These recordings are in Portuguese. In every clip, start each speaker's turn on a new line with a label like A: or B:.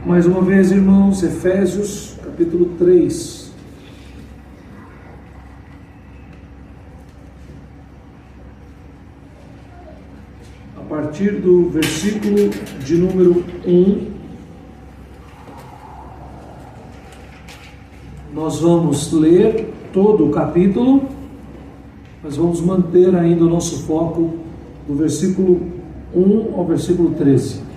A: Mais uma vez, irmãos, Efésios, capítulo 3. A partir do versículo de número 1, nós vamos ler todo o capítulo, mas vamos manter ainda o nosso foco do versículo 1 ao versículo 13.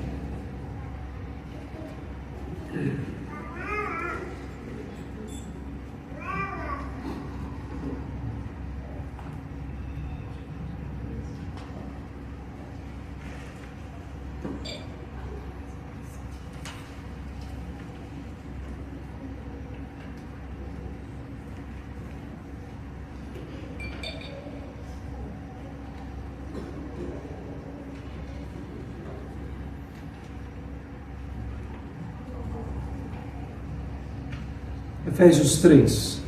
A: Efésios 3.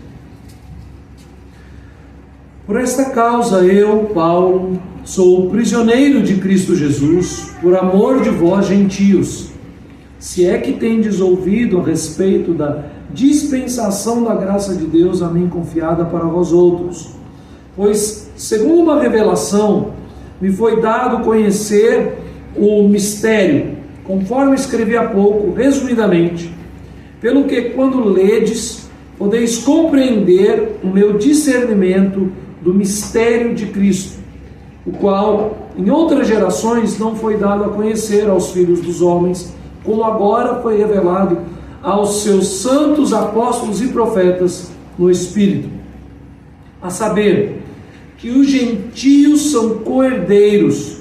A: Por esta causa eu, Paulo, sou prisioneiro de Cristo Jesus, por amor de vós, gentios, se é que tendes ouvido a respeito da dispensação da graça de Deus a mim confiada para vós outros. Pois, segundo uma revelação, me foi dado conhecer o mistério, conforme escrevi há pouco, resumidamente, pelo que, quando ledes, podeis compreender o meu discernimento do mistério de Cristo, o qual, em outras gerações, não foi dado a conhecer aos filhos dos homens, como agora foi revelado aos seus santos apóstolos e profetas no Espírito. A saber, que os gentios são co-herdeiros,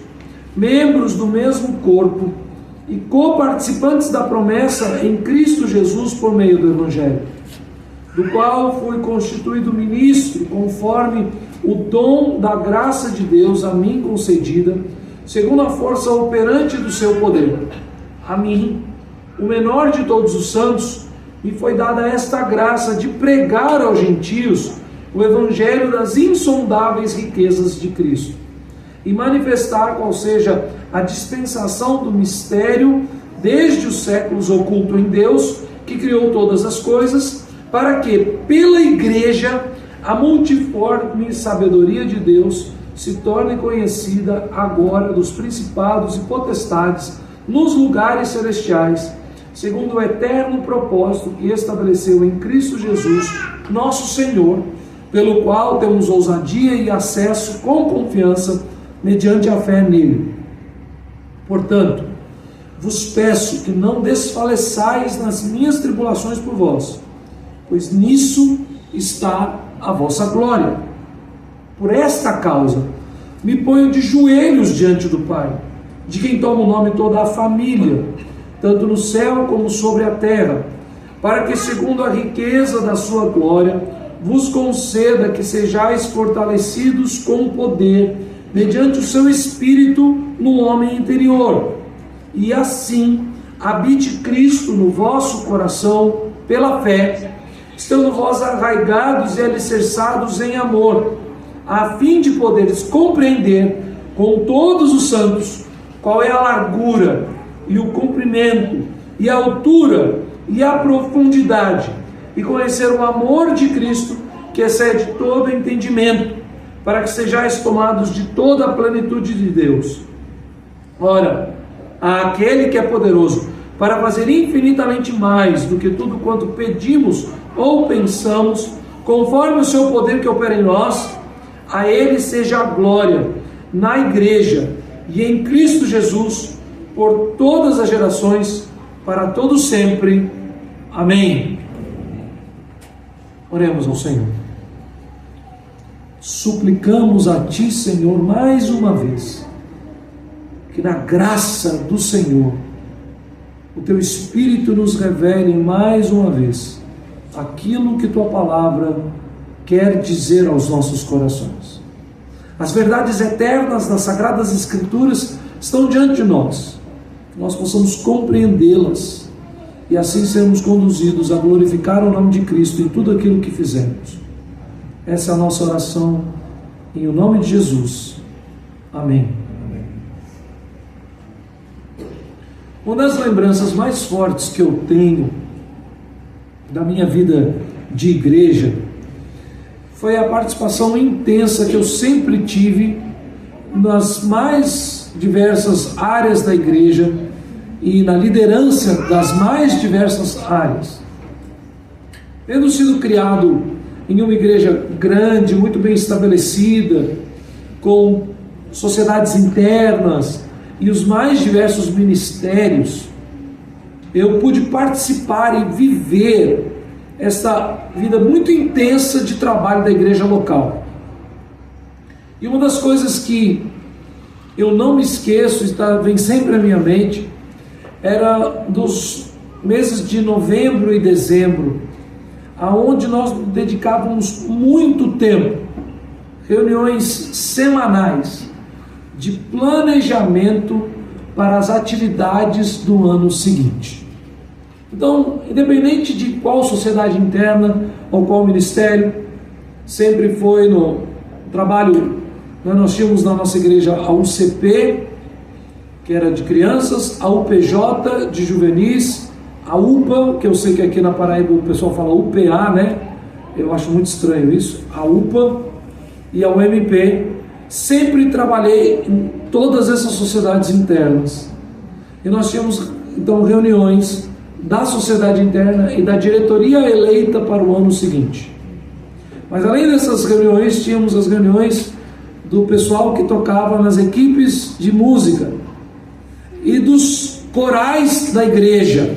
A: membros do mesmo corpo, e coparticipantes da promessa em Cristo Jesus por meio do Evangelho, do qual fui constituído ministro, conforme o dom da graça de Deus a mim concedida, segundo a força operante do seu poder. A mim, o menor de todos os santos, me foi dada esta graça de pregar aos gentios o Evangelho das insondáveis riquezas de Cristo, e manifestar qual seja a dispensação do mistério desde os séculos oculto em Deus, que criou todas as coisas, para que, pela Igreja, a multiforme sabedoria de Deus se torne conhecida agora dos principados e potestades nos lugares celestiais, segundo o eterno propósito que estabeleceu em Cristo Jesus, nosso Senhor, pelo qual temos ousadia e acesso com confiança mediante a fé nele. Portanto, vos peço que não desfaleçais nas minhas tribulações por vós, pois nisso está a vossa glória. Por esta causa, me ponho de joelhos diante do Pai, de quem toma o nome toda a família, tanto no céu como sobre a terra, para que, segundo a riqueza da sua glória, vos conceda que sejais fortalecidos com poder, mediante o seu Espírito no homem interior, e assim habite Cristo no vosso coração pela fé, estando vós arraigados e alicerçados em amor, a fim de poderes compreender com todos os santos qual é a largura e o comprimento e a altura e a profundidade, e conhecer o amor de Cristo que excede todo entendimento, para que sejais tomados de toda a plenitude de Deus. Ora, àquele que é poderoso para fazer infinitamente mais do que tudo quanto pedimos ou pensamos, conforme o seu poder que opera em nós, a ele seja a glória na Igreja e em Cristo Jesus, por todas as gerações, para todo sempre. Amém. Oremos ao Senhor. Suplicamos a Ti, Senhor, mais uma vez, que na graça do Senhor, o Teu Espírito nos revele mais uma vez aquilo que Tua Palavra quer dizer aos nossos corações. As verdades eternas das Sagradas Escrituras estão diante de nós, que nós possamos compreendê-las e assim sermos conduzidos a glorificar o nome de Cristo em tudo aquilo que fizermos. Essa é a nossa oração, em o nome de Jesus. Amém. Uma das lembranças mais fortes que eu tenho da minha vida de igreja foi a participação intensa que eu sempre tive nas mais diversas áreas da igreja e na liderança das mais diversas áreas. Tendo sido criado em uma igreja grande, muito bem estabelecida, com sociedades internas e os mais diversos ministérios, eu pude participar e viver essa vida muito intensa de trabalho da igreja local. E uma das coisas que eu não me esqueço, vem sempre à minha mente, era dos meses de novembro e dezembro, aonde nós dedicávamos muito tempo, reuniões semanais de planejamento para as atividades do ano seguinte. Então, independente de qual sociedade interna ou qual ministério, sempre foi no trabalho, nós tínhamos na nossa igreja a UCP, que era de crianças, a UPJ de juvenis, a UPA, que eu sei que aqui na Paraíba o pessoal fala UPA, né? Eu acho muito estranho isso, a UPA e a UMP. Sempre trabalhei em todas essas sociedades internas. E nós tínhamos, então, reuniões da sociedade interna e da diretoria eleita para o ano seguinte. Mas além dessas reuniões, tínhamos as reuniões do pessoal que tocava nas equipes de música e dos corais da igreja.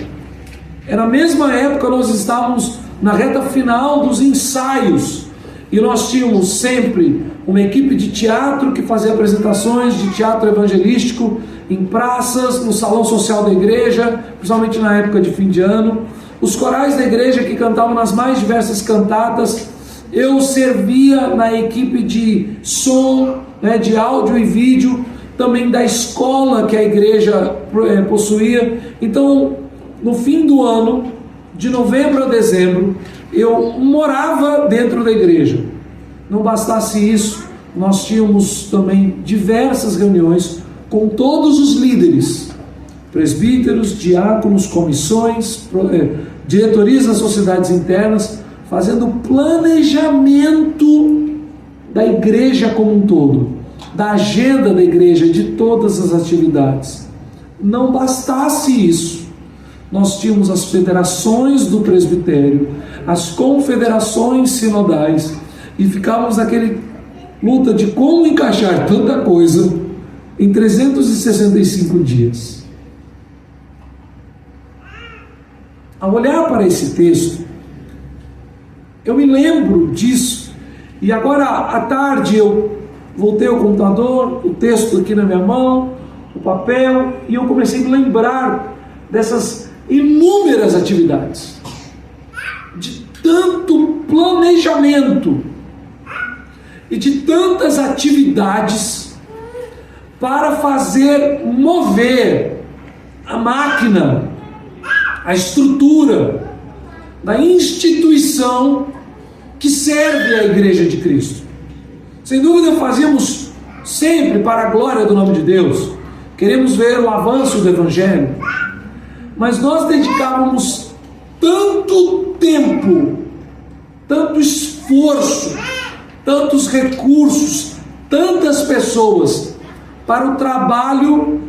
A: Na mesma época nós estávamos na reta final dos ensaios e nós tínhamos sempre uma equipe de teatro que fazia apresentações de teatro evangelístico em praças, no salão social da igreja, principalmente na época de fim de ano, os corais da igreja que cantavam nas mais diversas cantatas. Eu servia na equipe de som, de áudio e vídeo, também da escola que a igreja possuía. Então, no fim do ano, de novembro a dezembro, eu morava dentro da igreja. Não bastasse isso, nós tínhamos também diversas reuniões com todos os líderes, presbíteros, diáconos, comissões, diretorias das sociedades internas, fazendo planejamento da igreja como um todo, da agenda da igreja, de todas as atividades. Não bastasse isso, nós tínhamos as federações do presbitério, as confederações sinodais, e ficávamos naquele luta de como encaixar tanta coisa em 365 dias. Ao olhar para esse texto, eu me lembro disso, e agora à tarde eu voltei ao computador, o texto aqui na minha mão, o papel, e eu comecei a me lembrar dessas inúmeras atividades, de tanto planejamento e de tantas atividades para fazer mover a máquina, a estrutura da instituição que serve a Igreja de Cristo. Sem dúvida fazíamos sempre para a glória do nome de Deus, queremos ver o avanço do Evangelho, mas nós dedicávamos tanto tempo, tanto esforço, tantos recursos, tantas pessoas para o trabalho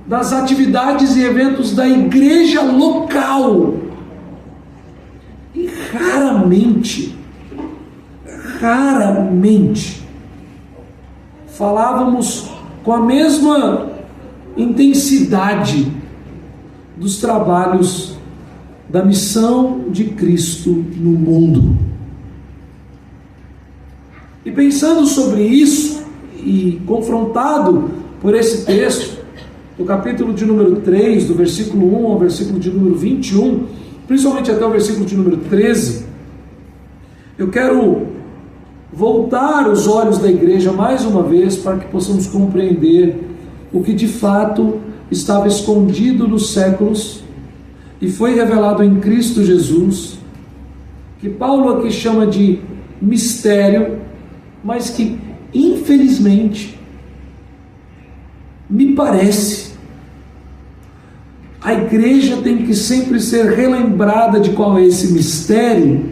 A: das atividades e eventos da igreja local. E raramente falávamos com a mesma intensidade dos trabalhos da missão de Cristo no mundo. E pensando sobre isso, e confrontado por esse texto, do capítulo de número 3, do versículo 1 ao versículo de número 21, principalmente até o versículo de número 13, eu quero voltar os olhos da igreja mais uma vez para que possamos compreender o que de fato estava escondido nos séculos e foi revelado em Cristo Jesus, que Paulo aqui chama de mistério, mas que infelizmente me parece a igreja tem que sempre ser relembrada de qual é esse mistério,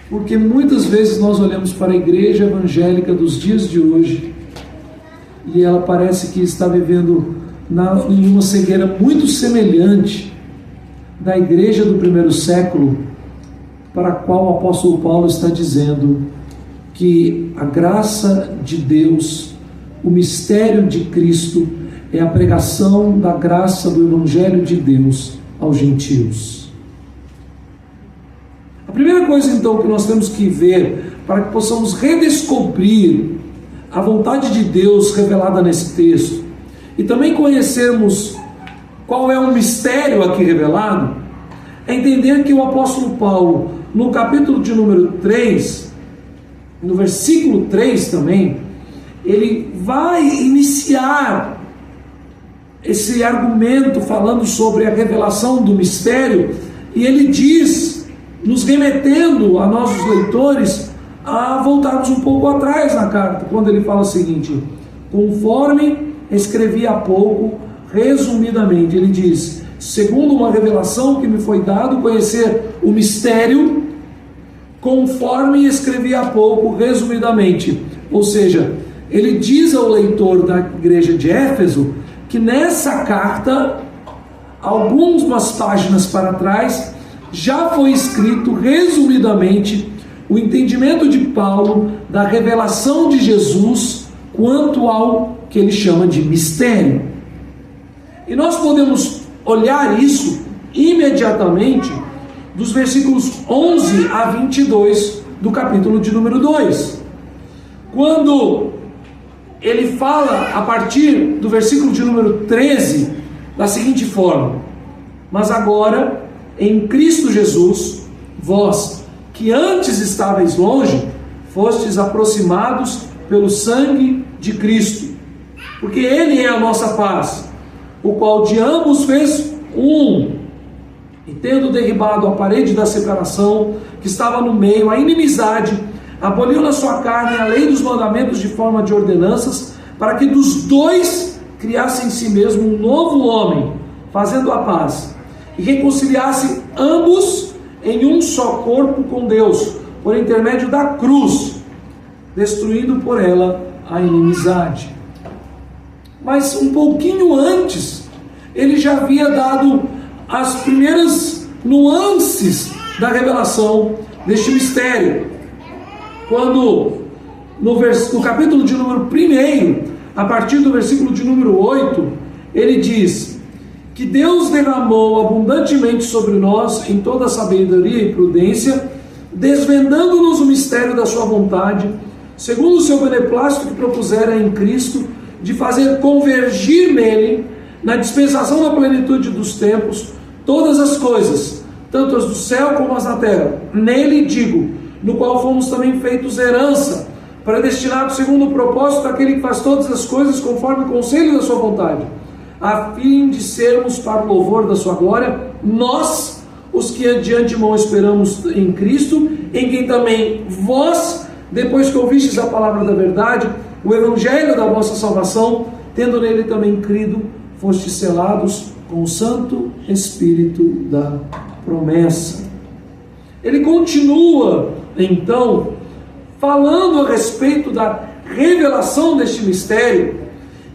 A: porque muitas vezes nós olhamos para a igreja evangélica dos dias de hoje e ela parece que está vivendo em uma cegueira muito semelhante da igreja do primeiro século, para a qual o apóstolo Paulo está dizendo que a graça de Deus, o mistério de Cristo, é a pregação da graça do Evangelho de Deus aos gentios. A primeira coisa então que nós temos que ver para que possamos redescobrir a vontade de Deus revelada nesse texto e também conhecermos qual é o mistério aqui revelado, é entender que o apóstolo Paulo, no capítulo de número 3, no versículo 3 também, ele vai iniciar esse argumento falando sobre a revelação do mistério, e ele diz, nos remetendo a nós os leitores, a voltarmos um pouco atrás na carta, quando ele fala o seguinte: conforme escrevi há pouco, resumidamente, ele diz, segundo uma revelação que me foi dado conhecer o mistério, conforme escrevi há pouco, resumidamente. Ou seja, ele diz ao leitor da igreja de Éfeso que nessa carta, algumas páginas para trás, já foi escrito resumidamente o entendimento de Paulo da revelação de Jesus quanto ao que ele chama de mistério. E nós podemos olhar isso imediatamente dos versículos 11 a 22 do capítulo de número 2. Quando ele fala a partir do versículo de número 13 da seguinte forma: mas agora, em Cristo Jesus, vós, que antes estáveis longe, fostes aproximados pelo sangue de Cristo, porque Ele é a nossa paz, o qual de ambos fez um, e tendo derribado a parede da separação que estava no meio, a inimizade, aboliu na sua carne a lei dos mandamentos de forma de ordenanças, para que dos dois criasse em si mesmo um novo homem, fazendo a paz, e reconciliasse ambos em um só corpo com Deus, por intermédio da cruz, destruindo por ela a inimizade. Mas um pouquinho antes, ele já havia dado as primeiras nuances da revelação deste mistério, quando no capítulo de número 1, a partir do versículo de número 8, ele diz que Deus derramou abundantemente sobre nós em toda sabedoria e prudência, desvendando-nos o mistério da sua vontade, segundo o seu beneplácito que propusera em Cristo, de fazer convergir nele, na dispensação da plenitude dos tempos, todas as coisas, tanto as do céu como as da terra. Nele, digo, no qual fomos também feitos herança, predestinados segundo o propósito daquele que faz todas as coisas conforme o conselho da sua vontade, a fim de sermos para o louvor da sua glória, nós, os que de antemão esperamos em Cristo, em quem também vós, depois que ouvistes a palavra da verdade, o evangelho da vossa salvação, tendo nele também crido, fostes selados com o Santo Espírito da promessa. Ele continua, então, falando a respeito da revelação deste mistério,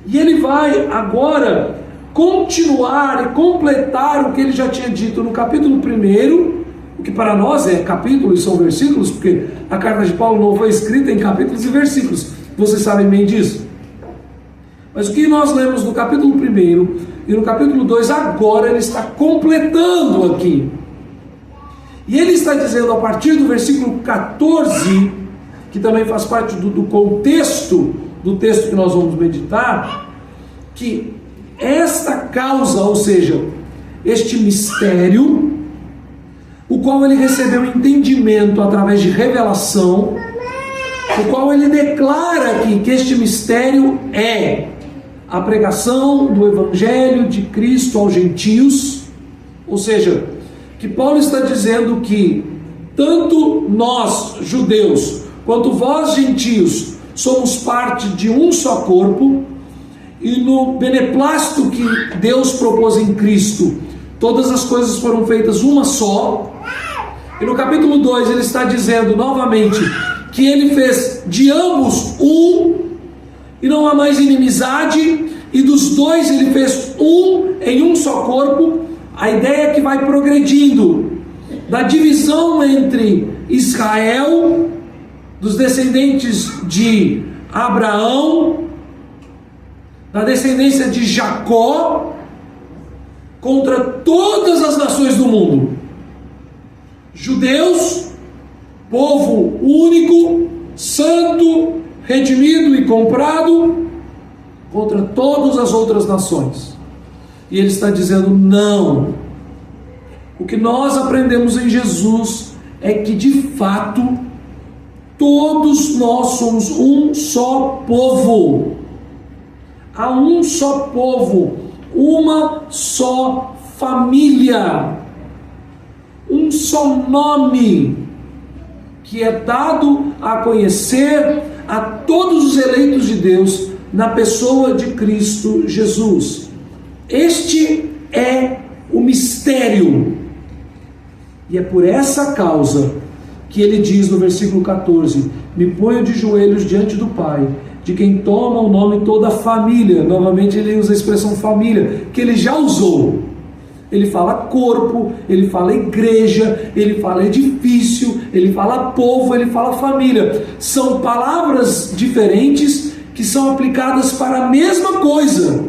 A: e ele vai agora continuar e completar o que ele já tinha dito no capítulo 1, o que para nós é capítulo e são versículos, porque a carta de Paulo não foi escrita em capítulos e versículos, vocês sabem bem disso. Mas o que nós lemos no capítulo 1 e no capítulo 2, agora ele está completando aqui. E ele está dizendo a partir do versículo 14, que também faz parte do contexto do texto que nós vamos meditar, que esta causa, ou seja, este mistério, o qual ele recebeu entendimento através de revelação, o qual ele declara aqui que este mistério é a pregação do Evangelho de Cristo aos gentios, ou seja, que Paulo está dizendo que tanto nós, judeus, quanto vós, gentios, somos parte de um só corpo, e no beneplácito que Deus propôs em Cristo, todas as coisas foram feitas uma só. E no capítulo 2 ele está dizendo novamente que ele fez de ambos um, e não há mais inimizade, e dos dois ele fez um em um só corpo. A ideia é que vai progredindo da divisão entre Israel, dos descendentes de Abraão, da descendência de Jacó, contra todas as nações do mundo. Judeus, povo único, santo, redimido e comprado, contra todas as outras nações. E ele está dizendo: não. O que nós aprendemos em Jesus é que de fato todos nós somos um só povo. Há um só povo, uma só família, um só nome que é dado a conhecer a todos os eleitos de Deus na pessoa de Cristo Jesus. Este é o mistério, e é por essa causa que ele diz no versículo 14: me ponho de joelhos diante do Pai, de quem toma o nome toda a família. Novamente ele usa a expressão família, que ele já usou. Ele fala corpo, ele fala igreja, ele fala edifício, ele fala povo, ele fala família. São palavras diferentes que são aplicadas para a mesma coisa: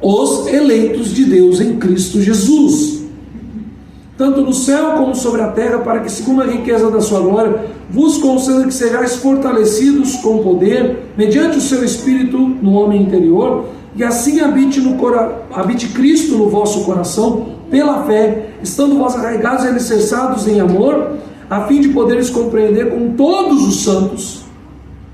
A: os eleitos de Deus em Cristo Jesus, tanto no céu como sobre a terra, para que, segundo a riqueza da sua glória, vos conceda que sejais fortalecidos com poder, mediante o seu Espírito no homem interior, e assim habite Cristo no vosso coração, pela fé, estando vós arraigados e alicerçados em amor, a fim de poderes compreender com todos os santos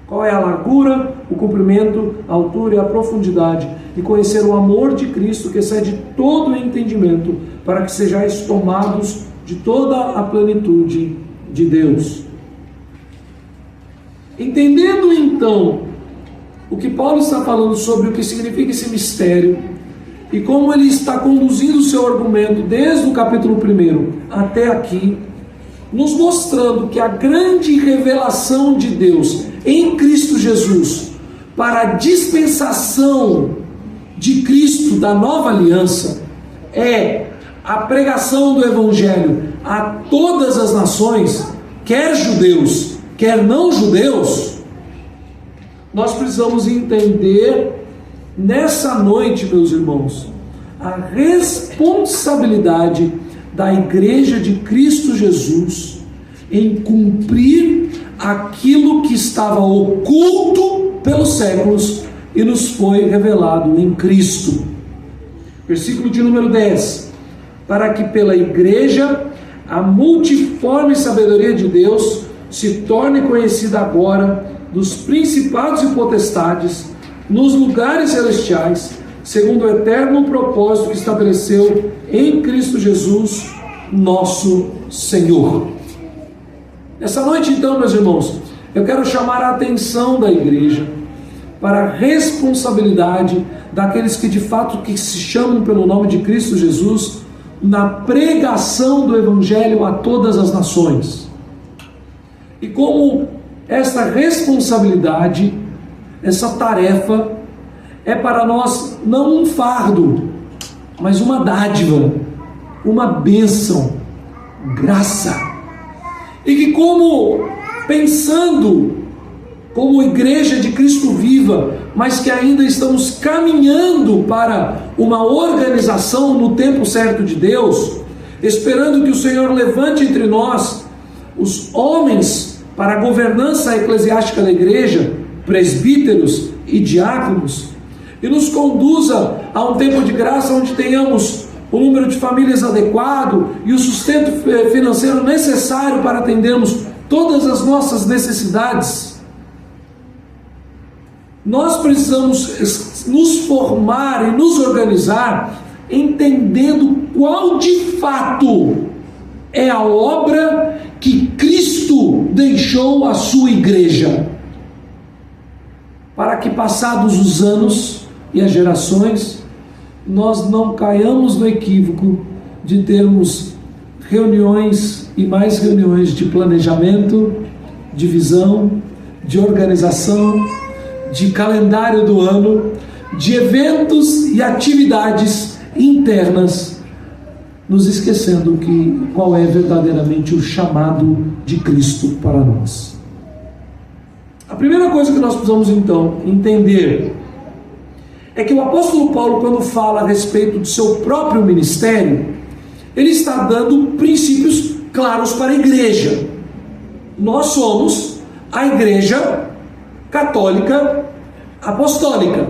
A: qual é a largura, o comprimento, a altura e a profundidade, e conhecer o amor de Cristo que excede todo o entendimento, para que sejais tomados de toda a plenitude de Deus. Entendendo então o que Paulo está falando sobre o que significa esse mistério, e como ele está conduzindo o seu argumento desde o capítulo 1 até aqui, nos mostrando que a grande revelação de Deus em Cristo Jesus para a dispensação de Cristo da nova aliança é a pregação do Evangelho a todas as nações, quer judeus, quer não judeus. Nós precisamos entender nessa noite, meus irmãos, a responsabilidade da Igreja de Cristo Jesus em cumprir aquilo que estava oculto pelos séculos e nos foi revelado em Cristo. Versículo de número 10: para que pela Igreja a multiforme sabedoria de Deus se torne conhecida agora dos principados e potestades nos lugares celestiais, segundo o eterno propósito que estabeleceu em Cristo Jesus, nosso Senhor. Essa noite, então, meus irmãos, eu quero chamar a atenção da igreja para a responsabilidade daqueles que de fato que se chamam pelo nome de Cristo Jesus na pregação do Evangelho a todas as nações. E como essa responsabilidade, essa tarefa é para nós não um fardo, mas uma dádiva, uma bênção, graça. E que como pensando como igreja de Cristo viva, mas que ainda estamos caminhando para uma organização no tempo certo de Deus, esperando que o Senhor levante entre nós os homens para a governança eclesiástica da igreja, presbíteros e diáconos, e nos conduza a um tempo de graça onde tenhamos o número de famílias adequado e o sustento financeiro necessário para atendermos todas as nossas necessidades. Nós precisamos nos formar e nos organizar entendendo qual de fato é a obra que Cristo deixou à sua igreja, para que passados os anos e as gerações, nós não caiamos no equívoco de termos reuniões e mais reuniões de planejamento, de visão, de organização, de calendário do ano, de eventos e atividades internas, nos esquecendo qual é verdadeiramente o chamado de Cristo para nós. A primeira coisa que nós precisamos então entender é que o apóstolo Paulo, quando fala a respeito do seu próprio ministério, ele está dando princípios claros para a igreja. Nós somos a Igreja Católica Apostólica.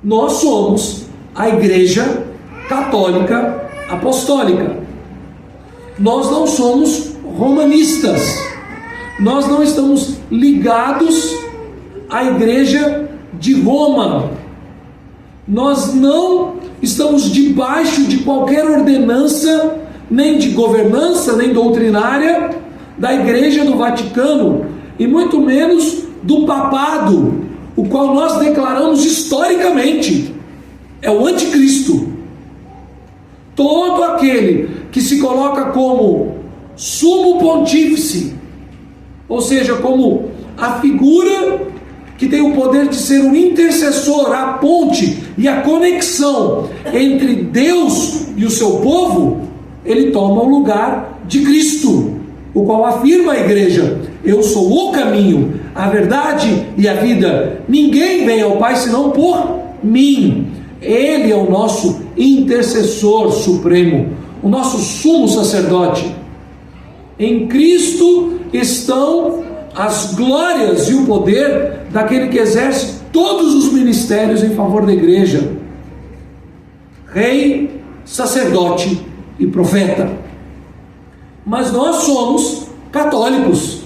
A: Nós somos a Igreja Católica Apostólica. Nós não somos romanistas. Nós não estamos ligados à Igreja de Roma. Nós não estamos debaixo de qualquer ordenança, nem de governança, nem doutrinária da Igreja do Vaticano, e muito menos do papado, o qual nós declaramos historicamente é o anticristo. Todo aquele que se coloca como sumo pontífice, ou seja, como a figura que tem o poder de ser um intercessor, a ponte e a conexão entre Deus e o seu povo, ele toma o lugar de Cristo, o qual afirma a igreja: eu sou o caminho, a verdade e a vida. Ninguém vem ao Pai senão por mim. Ele é o nosso intercessor supremo, o nosso sumo sacerdote. Em Cristo estão as glórias e o poder daquele que exerce todos os ministérios em favor da igreja: rei, sacerdote e profeta. Mas nós somos católicos,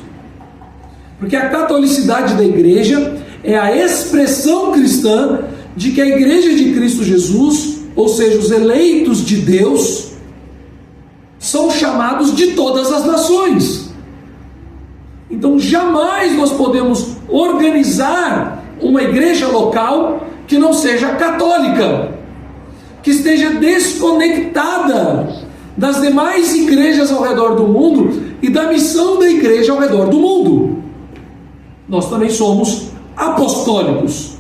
A: porque a catolicidade da igreja é a expressão cristã de que a igreja de Cristo Jesus, ou seja, os eleitos de Deus, são chamados de todas as nações. Então jamais nós podemos organizar uma igreja local que não seja católica, que esteja desconectada das demais igrejas ao redor do mundo e da missão da igreja ao redor do mundo. Nós também somos apostólicos.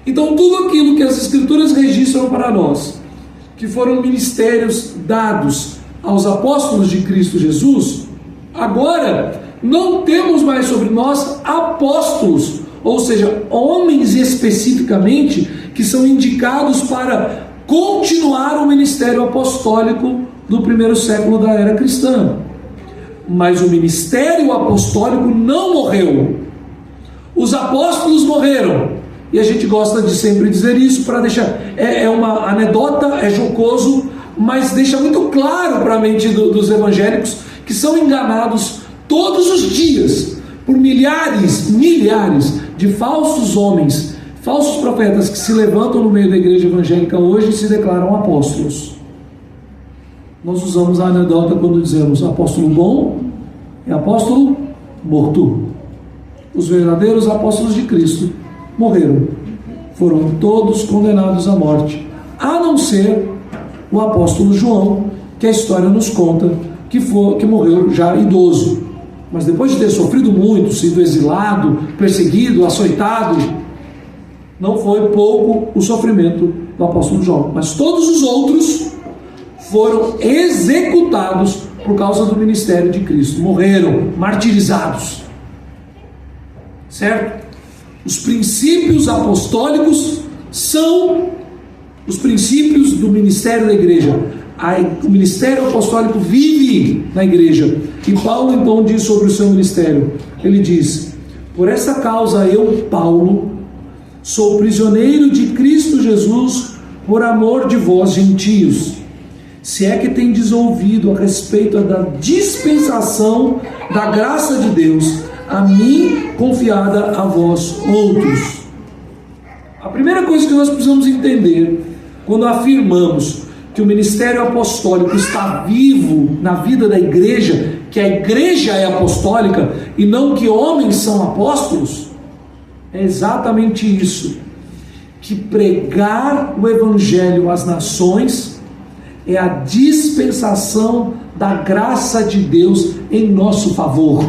A: Então tudo aquilo que as Escrituras registram para nós, que foram ministérios dados aos apóstolos de Cristo Jesus, agora não temos mais sobre nós apóstolos, ou seja, homens especificamente que são indicados para continuar o ministério apostólico do primeiro século da era cristã. Mas o ministério apostólico não morreu. Os apóstolos morreram. E a gente gosta de sempre dizer isso para deixar... É uma anedota, é jocoso, mas deixa muito claro para a mente dos evangélicos que são enganados todos os dias por milhares de falsos homens, falsos profetas que se levantam no meio da igreja evangélica hoje e se declaram apóstolos. Nós usamos a anedota quando dizemos apóstolo bom é apóstolo morto. Os verdadeiros apóstolos de Cristo morreram, foram todos condenados à morte, a não ser o apóstolo João, que a história nos conta que morreu já idoso, mas depois de ter sofrido muito, sido exilado, perseguido, açoitado. Não foi pouco o sofrimento do apóstolo João, mas todos os outros foram executados por causa do ministério de Cristo, morreram martirizados, certo? Os princípios apostólicos são os princípios do ministério da igreja. O ministério apostólico vive na igreja. E Paulo então diz sobre o seu ministério, ele diz: por essa causa eu, Paulo, sou prisioneiro de Cristo Jesus por amor de vós gentios, se é que tendes ouvido a respeito da dispensação da graça de Deus, a mim confiada a vós outros. A primeira coisa que nós precisamos entender quando afirmamos que o ministério apostólico está vivo na vida da igreja, que a igreja é apostólica e não que homens são apóstolos, é exatamente isso. que pregar o Evangelho às nações é a dispensação da graça de Deus em nosso favor.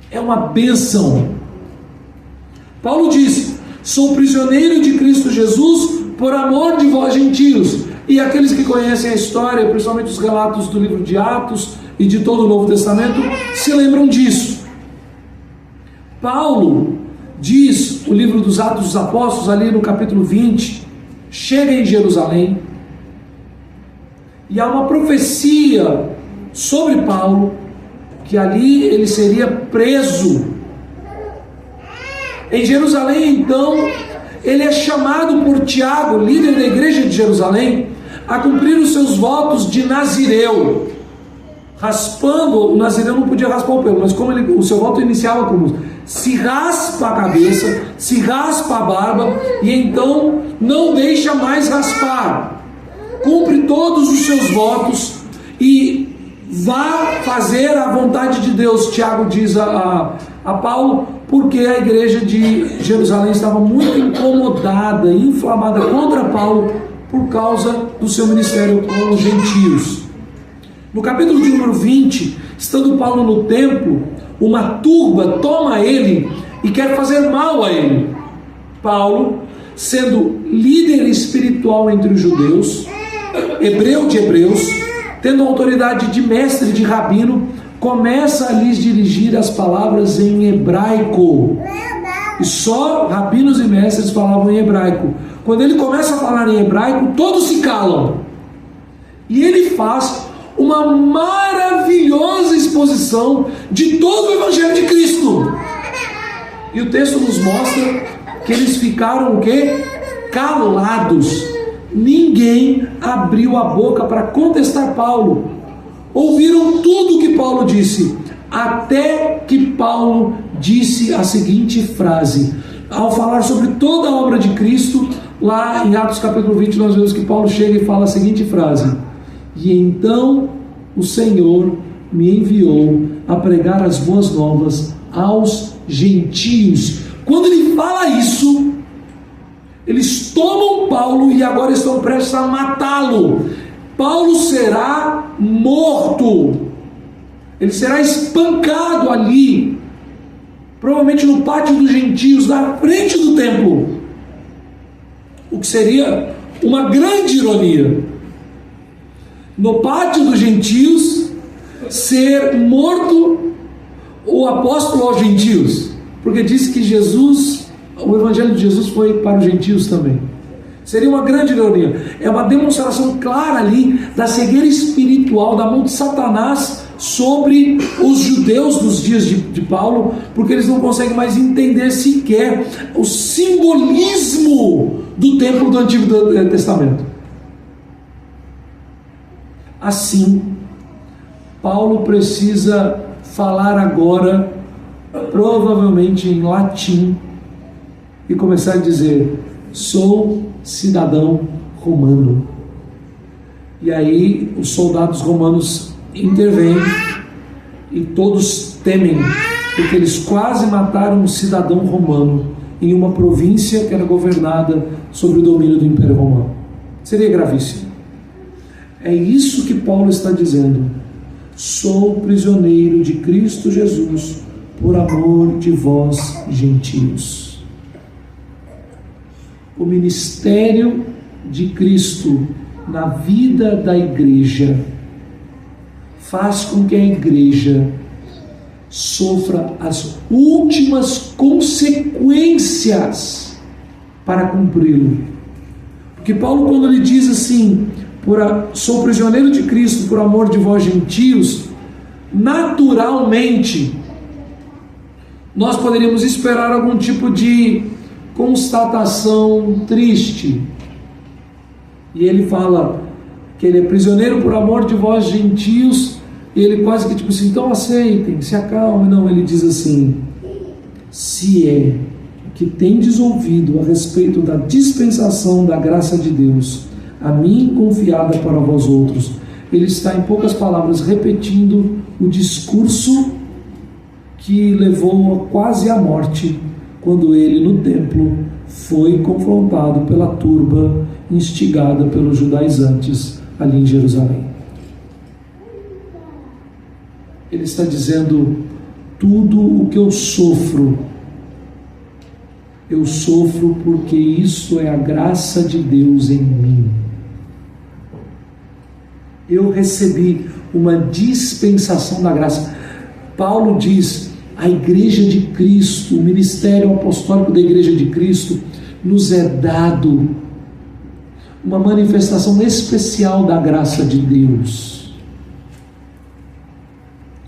A: É uma bênção. Paulo diz: sou prisioneiro de Cristo Jesus por amor de vós gentios. E aqueles que conhecem a história, principalmente os relatos do livro de Atos e de todo o Novo Testamento, se lembram disso. Paulo diz, o livro dos Atos dos Apóstolos, ali no capítulo 20, chega em Jerusalém, e há uma profecia sobre Paulo, que ali ele seria preso. Em Jerusalém, então, ele é chamado por Tiago, líder da igreja de Jerusalém, a cumprir os seus votos de nazireu. Raspando, o nazireu não podia raspar o pelo, mas como o seu voto iniciava como se raspa a cabeça, se raspa a barba, e então não deixa mais raspar. Cumpre todos os seus votos e vá fazer a vontade de Deus. Tiago diz a Paulo, porque a igreja de Jerusalém estava muito incomodada, inflamada contra Paulo por causa do seu ministério com os gentios. No capítulo de número 20, estando Paulo no templo, uma turba toma ele e quer fazer mal a ele. Paulo, sendo líder espiritual entre os judeus, hebreu de hebreus, tendo autoridade de mestre, de rabino, começa a lhes dirigir as palavras em hebraico. E só rabinos e mestres falavam em hebraico. Quando ele começa a falar em hebraico, todos se calam. E ele faz uma maravilhosa exposição de todo o Evangelho de Cristo. E o texto nos mostra que eles ficaram o quê? Calados. Ninguém abriu a boca para contestar Paulo. Ouviram tudo o que Paulo disse, até que Paulo disse a seguinte frase. Ao falar sobre toda a obra de Cristo, lá em Atos capítulo 20, nós vemos que Paulo chega e fala a seguinte frase: e então o Senhor me enviou a pregar as boas novas aos gentios. Quando ele fala isso, eles tomam Paulo e agora estão prestes a matá-lo. Paulo será morto, ele será espancado ali, provavelmente no pátio dos gentios, na frente do templo, o que seria uma grande ironia. No pátio dos gentios, ser morto o apóstolo aos gentios, porque disse que Jesus, o evangelho de Jesus foi para os gentios também. Seria uma grande ironia. É uma demonstração clara ali da cegueira espiritual, da mão de Satanás sobre os judeus dos dias de Paulo, porque eles não conseguem mais entender sequer o simbolismo do templo do Antigo Testamento. Assim, Paulo precisa falar agora, provavelmente em latim, e começar a dizer: sou cidadão romano. E aí os soldados romanos intervêm e todos temem, porque eles quase mataram um cidadão romano em uma província que era governada sob o domínio do Império Romano. Seria gravíssimo. É isso que Paulo está dizendo: sou prisioneiro de Cristo Jesus por amor de vós gentios. O ministério de Cristo na vida da igreja faz com que a igreja sofra as últimas consequências para cumpri-lo. Porque Paulo, quando ele diz assim: sou prisioneiro de Cristo por amor de vós gentios, naturalmente nós poderíamos esperar algum tipo de constatação triste. E ele fala que ele é prisioneiro por amor de vós gentios, e ele quase que tipo assim: então aceitem, se acalmem. Não, ele diz assim: se é que tendes ouvido a respeito da dispensação da graça de Deus, a mim confiada para vós outros. Ele está, em poucas palavras, repetindo o discurso que levou quase à morte, quando ele no templo foi confrontado pela turba instigada pelos judaizantes ali em Jerusalém. Ele está dizendo: tudo o que eu sofro porque isso é a graça de Deus em mim. Eu recebi uma dispensação da graça. Paulo diz: a Igreja de Cristo, o ministério apostólico da Igreja de Cristo, nos é dado uma manifestação especial da graça de Deus.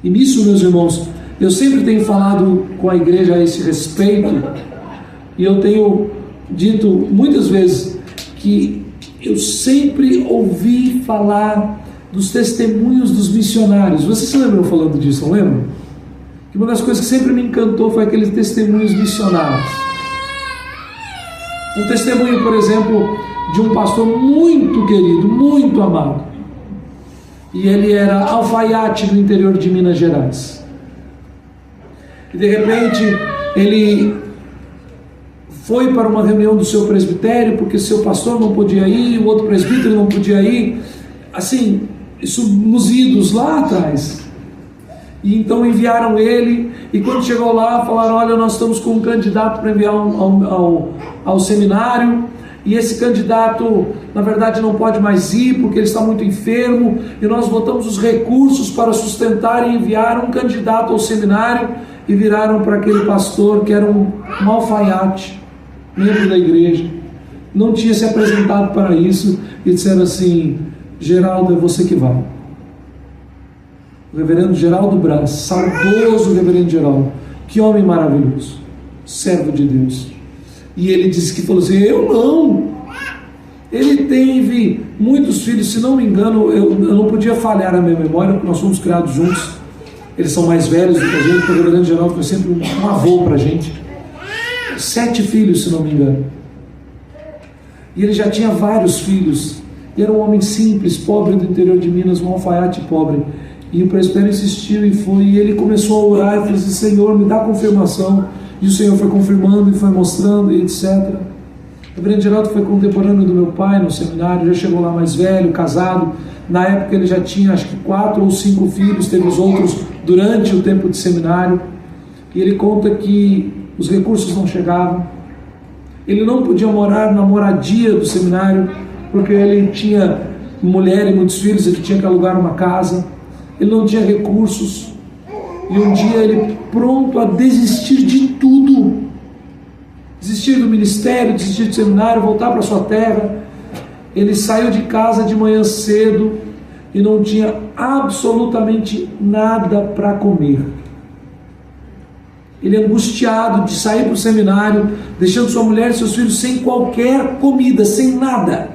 A: E nisso, meus irmãos, eu sempre tenho falado com a igreja a esse respeito, e eu tenho dito muitas vezes que eu sempre ouvi falar dos testemunhos dos missionários. Vocês se lembram falando disso, não lembram? Que uma das coisas que sempre me encantou foi aqueles testemunhos missionários. Um testemunho, por exemplo, de um pastor muito querido, muito amado. E ele era alfaiate no interior de Minas Gerais. E de repente ele foi para uma reunião do seu presbitério, porque seu pastor não podia ir, o outro presbítero não podia ir. Assim, isso nos idos lá atrás. E então enviaram ele, e quando chegou lá, falaram: olha, nós estamos com um candidato para enviar ao seminário, e esse candidato, na verdade, não pode mais ir, porque ele está muito enfermo, e nós botamos os recursos para sustentar e enviar um candidato ao seminário, e viraram para aquele pastor, que era um alfaiate, membro da igreja, não tinha se apresentado para isso, e disseram assim: Geraldo, é você que vai. O reverendo Geraldo Braz, saudoso reverendo Geraldo, que homem maravilhoso, servo de Deus. E ele disse que falou assim: eu não. Ele teve muitos filhos, se não me engano, eu não podia falhar a minha memória, porque nós fomos criados juntos. Eles são mais velhos do que a gente, o reverendo Geraldo foi sempre um avô para a gente. 7 filhos, se não me engano. E ele já tinha vários filhos. E era um homem simples, pobre do interior de Minas, um alfaiate pobre. E o presbitério insistiu e foi, e ele começou a orar e falou assim: Senhor, me dá confirmação. E o Senhor foi confirmando e foi mostrando e etc. O reverendo Geraldo foi contemporâneo do meu pai no seminário, já chegou lá mais velho, casado. Na época ele já tinha acho que 4 ou 5 filhos, teve os outros durante o tempo de seminário. E ele conta que os recursos não chegavam. Ele não podia morar na moradia do seminário, porque ele tinha mulher e muitos filhos, ele tinha que alugar uma casa. Ele não tinha recursos. E um dia ele, pronto a desistir de tudo, desistir do ministério, desistir do seminário, voltar para sua terra, ele saiu de casa de manhã cedo e não tinha absolutamente nada para comer. Ele angustiado de sair para o seminário, deixando sua mulher e seus filhos sem qualquer comida, sem nada.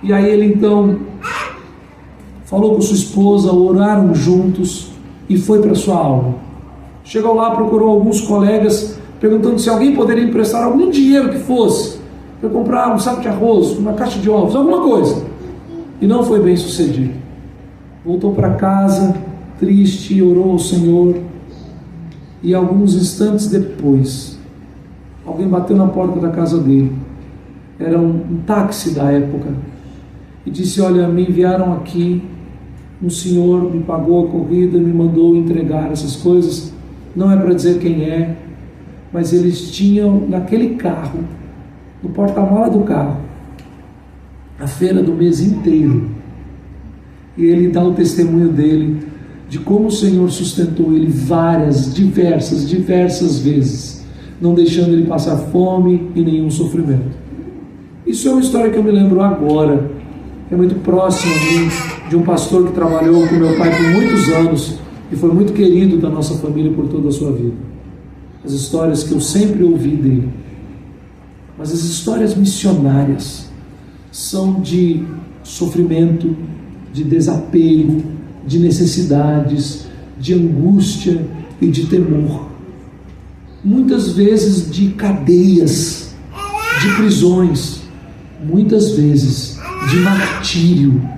A: E aí ele então falou com sua esposa, oraram juntos e foi para sua aula. Chegou lá, procurou alguns colegas, perguntando se alguém poderia emprestar algum dinheiro que fosse, para comprar um saco de arroz, uma caixa de ovos, alguma coisa. E não foi bem sucedido. Voltou para casa, triste, orou ao Senhor. E alguns instantes depois, alguém bateu na porta da casa dele. Era um táxi da época. E disse: olha, me enviaram aqui, um senhor me pagou a corrida, me mandou entregar essas coisas. Não é para dizer quem é, mas eles tinham naquele carro, no porta-mala do carro, a feira do mês inteiro. E ele dá o testemunho dele, de como o Senhor sustentou ele diversas vezes, não deixando ele passar fome e nenhum sofrimento. Isso é uma história que eu me lembro agora, é muito próximo a mim, de um pastor que trabalhou com meu pai por muitos anos e foi muito querido da nossa família por toda a sua vida. As histórias que eu sempre ouvi dele. Mas as histórias missionárias são de sofrimento, de desapego, de necessidades, de angústia e de temor. Muitas vezes de cadeias, de prisões, muitas vezes de martírio.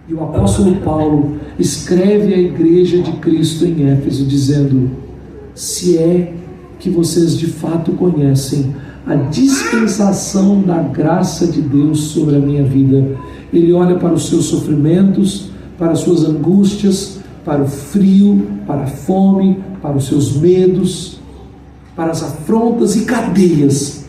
A: E o apóstolo Paulo escreve à igreja de Cristo em Éfeso dizendo: se é que vocês de fato conhecem a dispensação da graça de Deus sobre a minha vida. Ele olha para os seus sofrimentos, para as suas angústias, para o frio, para a fome, para os seus medos, para as afrontas e cadeias,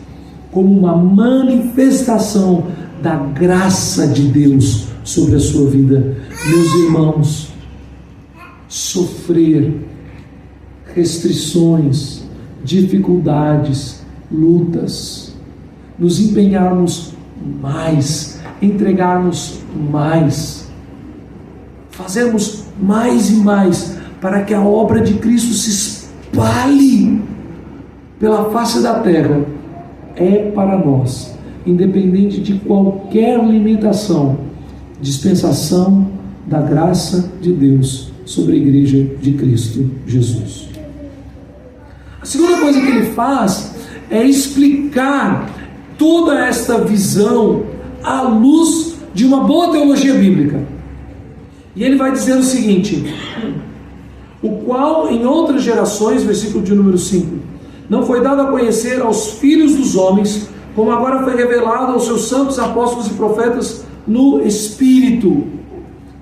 A: como uma manifestação da graça de Deus sobre a sua vida. Meus irmãos, sofrer, restrições, dificuldades, lutas, nos empenharmos mais, entregarmos mais, fazermos mais e mais para que a obra de Cristo se espalhe pela face da terra, é para nós, independente de qualquer limitação, dispensação da graça de Deus sobre a igreja de Cristo Jesus. A segunda coisa que ele faz é explicar toda esta visão à luz de uma boa teologia bíblica. E ele vai dizer o seguinte: o qual em outras gerações, versículo de número 5, não foi dado a conhecer aos filhos dos homens, como agora foi revelado aos seus santos apóstolos e profetas no Espírito.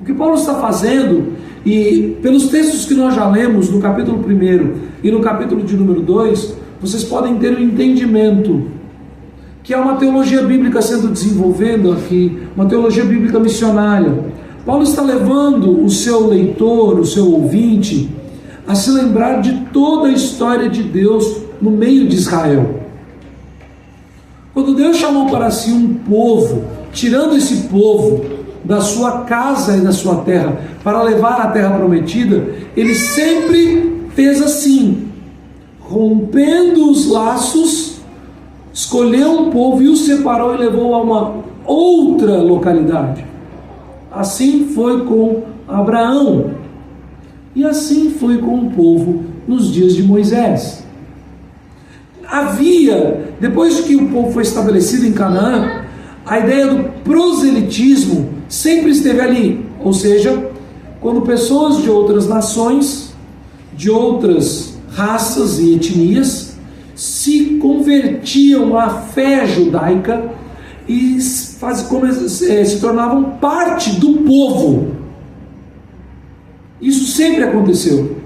A: O que Paulo está fazendo, e pelos textos que nós já lemos no capítulo 1 e no capítulo de número 2, vocês podem ter um entendimento que há uma teologia bíblica sendo desenvolvendo aqui, uma teologia bíblica missionária. Paulo está levando o seu leitor, o seu ouvinte, a se lembrar de toda a história de Deus no meio de Israel. Quando Deus chamou para si um povo, tirando esse povo da sua casa e da sua terra para levar à terra prometida, ele sempre fez assim, rompendo os laços, escolheu um povo e o separou e levou a uma outra localidade. Assim foi com Abraão, e assim foi com o povo nos dias de Moisés. Havia, depois que o povo foi estabelecido em Canaã, a ideia do proselitismo sempre esteve ali, ou seja, quando pessoas de outras nações, de outras raças e etnias, se convertiam à fé judaica e se tornavam parte do povo. Isso sempre aconteceu.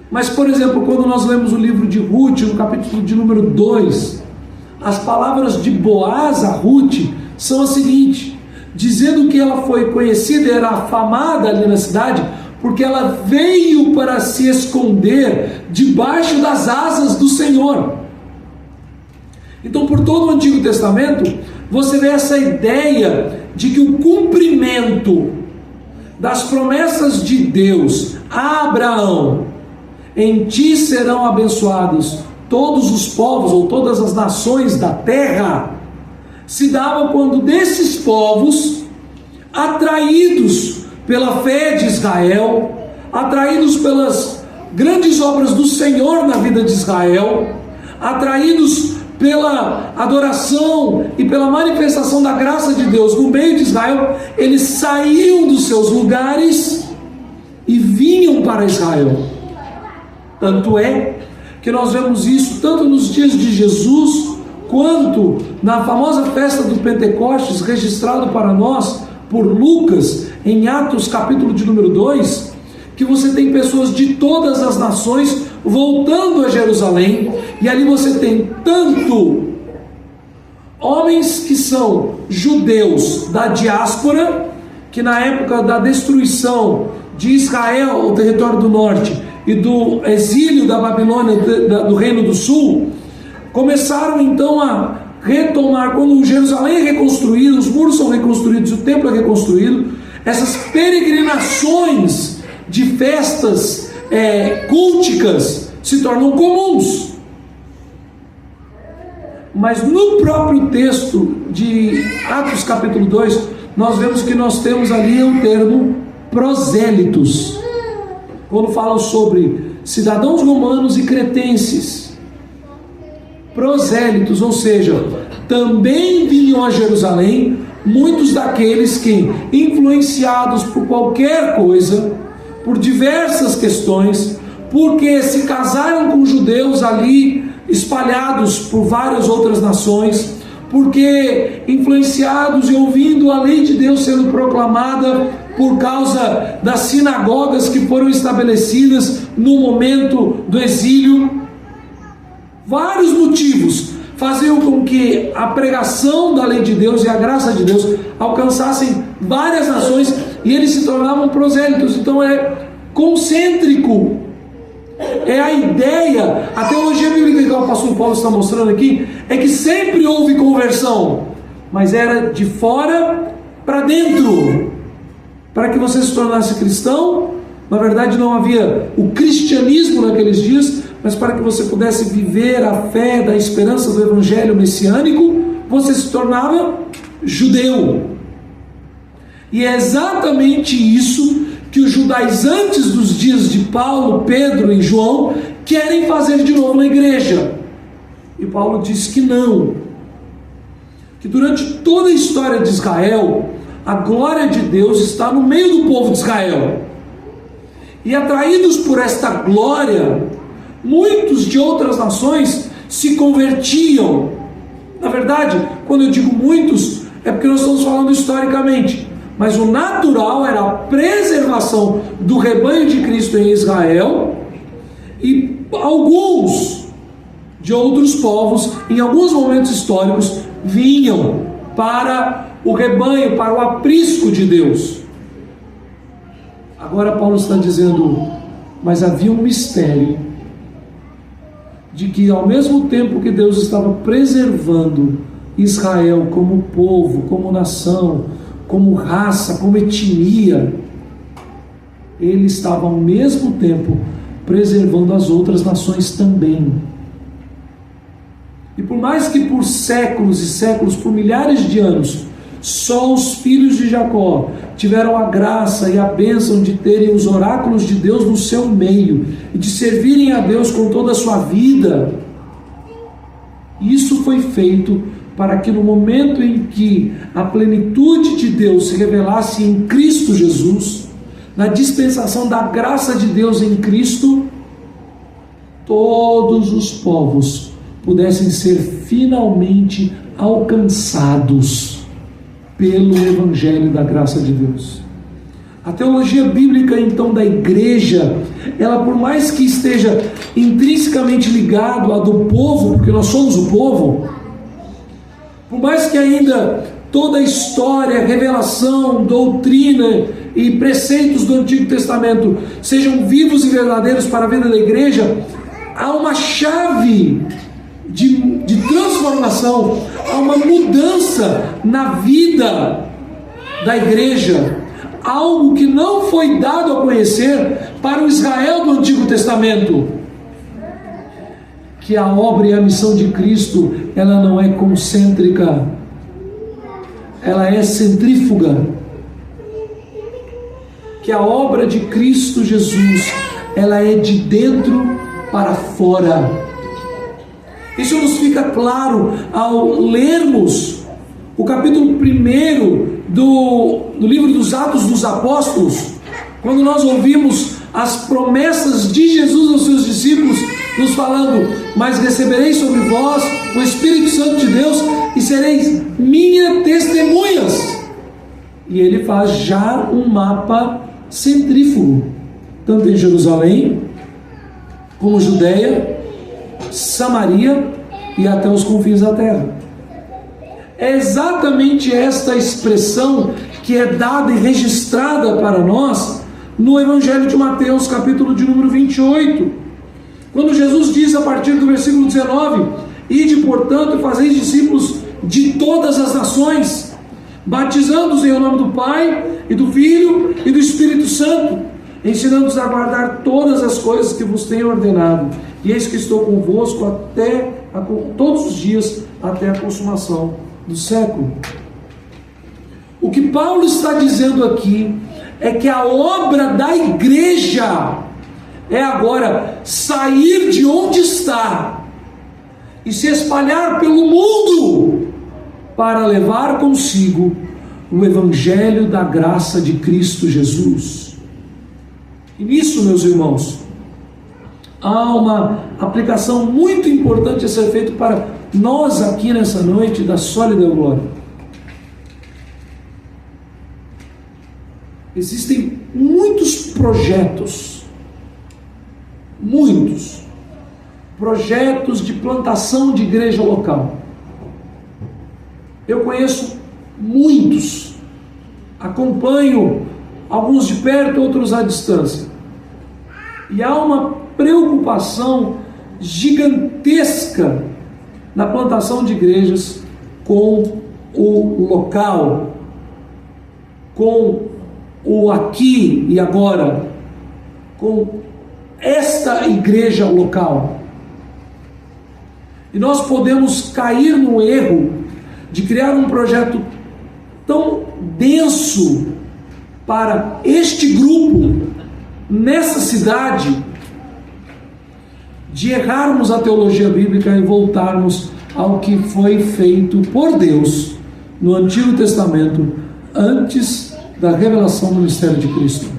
A: Mas, por exemplo, quando nós lemos o livro de Ruth, no capítulo de número 2, as palavras de Boaz a Ruth são as seguintes, dizendo que ela foi conhecida e era afamada ali na cidade, porque ela veio para se esconder debaixo das asas do Senhor. Então, por todo o Antigo Testamento, você vê essa ideia de que o cumprimento das promessas de Deus a Abraão, em ti serão abençoados todos os povos ou todas as nações da terra, se dava quando desses povos, atraídos pela fé de Israel, atraídos pelas grandes obras do Senhor na vida de Israel, atraídos pela adoração e pela manifestação da graça de Deus no meio de Israel, eles saíam dos seus lugares e vinham para Israel. Tanto é que nós vemos isso tanto nos dias de Jesus, quanto na famosa festa do Pentecostes, registrado para nós por Lucas, em Atos capítulo de número 2, que você tem pessoas de todas as nações voltando a Jerusalém, e ali você tem tanto homens que são judeus da diáspora, que na época da destruição de Israel, o território do norte, e do exílio da Babilônia, do Reino do Sul, começaram então a retomar, quando Jerusalém é reconstruído, os muros são reconstruídos, o templo é reconstruído, essas peregrinações de festas culticas se tornam comuns. Mas no próprio texto de Atos capítulo 2, nós vemos que nós temos ali o termo prosélitos, quando falam sobre cidadãos romanos e cretenses. Prosélitos, ou seja, também vinham a Jerusalém muitos daqueles que, influenciados por qualquer coisa, por diversas questões, porque se casaram com judeus ali espalhados por várias outras nações, porque influenciados e ouvindo a lei de Deus sendo proclamada por causa das sinagogas que foram estabelecidas no momento do exílio. Vários motivos faziam com que a pregação da lei de Deus e a graça de Deus alcançassem várias nações e eles se tornavam prosélitos. Então é concêntrico. É a ideia, a teologia bíblica que o apóstolo Paulo está mostrando aqui, é que sempre houve conversão, mas era de fora para dentro. Para que você se tornasse cristão, na verdade não havia o cristianismo naqueles dias, mas para que você pudesse viver a fé da esperança do evangelho messiânico, você se tornava judeu. E é exatamente isso que os judaizantes dos dias de Paulo, Pedro e João querem fazer de novo na igreja. E Paulo diz que não. Que durante toda a história de Israel, a glória de Deus está no meio do povo de Israel. E atraídos por esta glória, muitos de outras nações se convertiam. Na verdade, quando eu digo muitos, é porque nós estamos falando historicamente. Mas o natural era a preservação do rebanho de Cristo em Israel, e alguns de outros povos, em alguns momentos históricos, vinham para o rebanho, para o aprisco de Deus. Agora Paulo está dizendo, mas havia um mistério de que ao mesmo tempo que Deus estava preservando Israel como povo, como nação, como raça, como etnia, ele estava ao mesmo tempo preservando as outras nações também. E por mais que por séculos e séculos, por milhares de anos, só os filhos de Jacó tiveram a graça e a bênção de terem os oráculos de Deus no seu meio e de servirem a Deus com toda a sua vida, isso foi feito para que no momento em que a plenitude de Deus se revelasse em Cristo Jesus, na dispensação da graça de Deus em Cristo, todos os povos pudessem ser finalmente alcançados pelo Evangelho da graça de Deus. A teologia bíblica, então, da igreja, ela, por mais que esteja intrinsecamente ligado à do povo, porque nós somos o povo, por mais que ainda toda a história, revelação, doutrina e preceitos do Antigo Testamento sejam vivos e verdadeiros para a vida da igreja, há uma chave de transformação, há uma mudança na vida da igreja, algo que não foi dado a conhecer para o Israel do Antigo Testamento, que a obra e a missão de Cristo, ela não é concêntrica, ela é centrífuga, que a obra de Cristo Jesus, ela é de dentro para fora. Isso nos fica claro ao lermos o capítulo 1 do livro dos Atos dos Apóstolos, quando nós ouvimos as promessas de Jesus aos seus discípulos, nos falando, mas recebereis sobre vós o Espírito Santo de Deus e sereis minhas testemunhas. E ele faz já um mapa centrífugo, tanto em Jerusalém, como Judeia, Samaria e até os confins da terra. É exatamente esta expressão que é dada e registrada para nós no Evangelho de Mateus, capítulo de número 28, quando Jesus diz a partir do versículo 19: ide, portanto, e fazeis discípulos de todas as nações, batizando-os em nome do Pai, e do Filho, e do Espírito Santo, ensinando-os a guardar todas as coisas que vos tenho ordenado. E eis que estou convosco todos os dias, até a consumação do século. O que Paulo está dizendo aqui é que a obra da igreja é agora sair de onde está e se espalhar pelo mundo para levar consigo o Evangelho da graça de Cristo Jesus. E nisso, meus irmãos, há uma aplicação muito importante a ser feita para nós aqui nessa noite da Sólida Glória. Existem muitos projetos de plantação de igreja local. Eu conheço muitos, acompanho alguns de perto, outros à distância. E há uma preocupação gigantesca na plantação de igrejas com o local, com o aqui e agora, com esta igreja local. E nós podemos cair no erro de criar um projeto tão denso para este grupo, nessa cidade, de errarmos a teologia bíblica e voltarmos ao que foi feito por Deus no Antigo Testamento, antes da revelação do mistério de Cristo.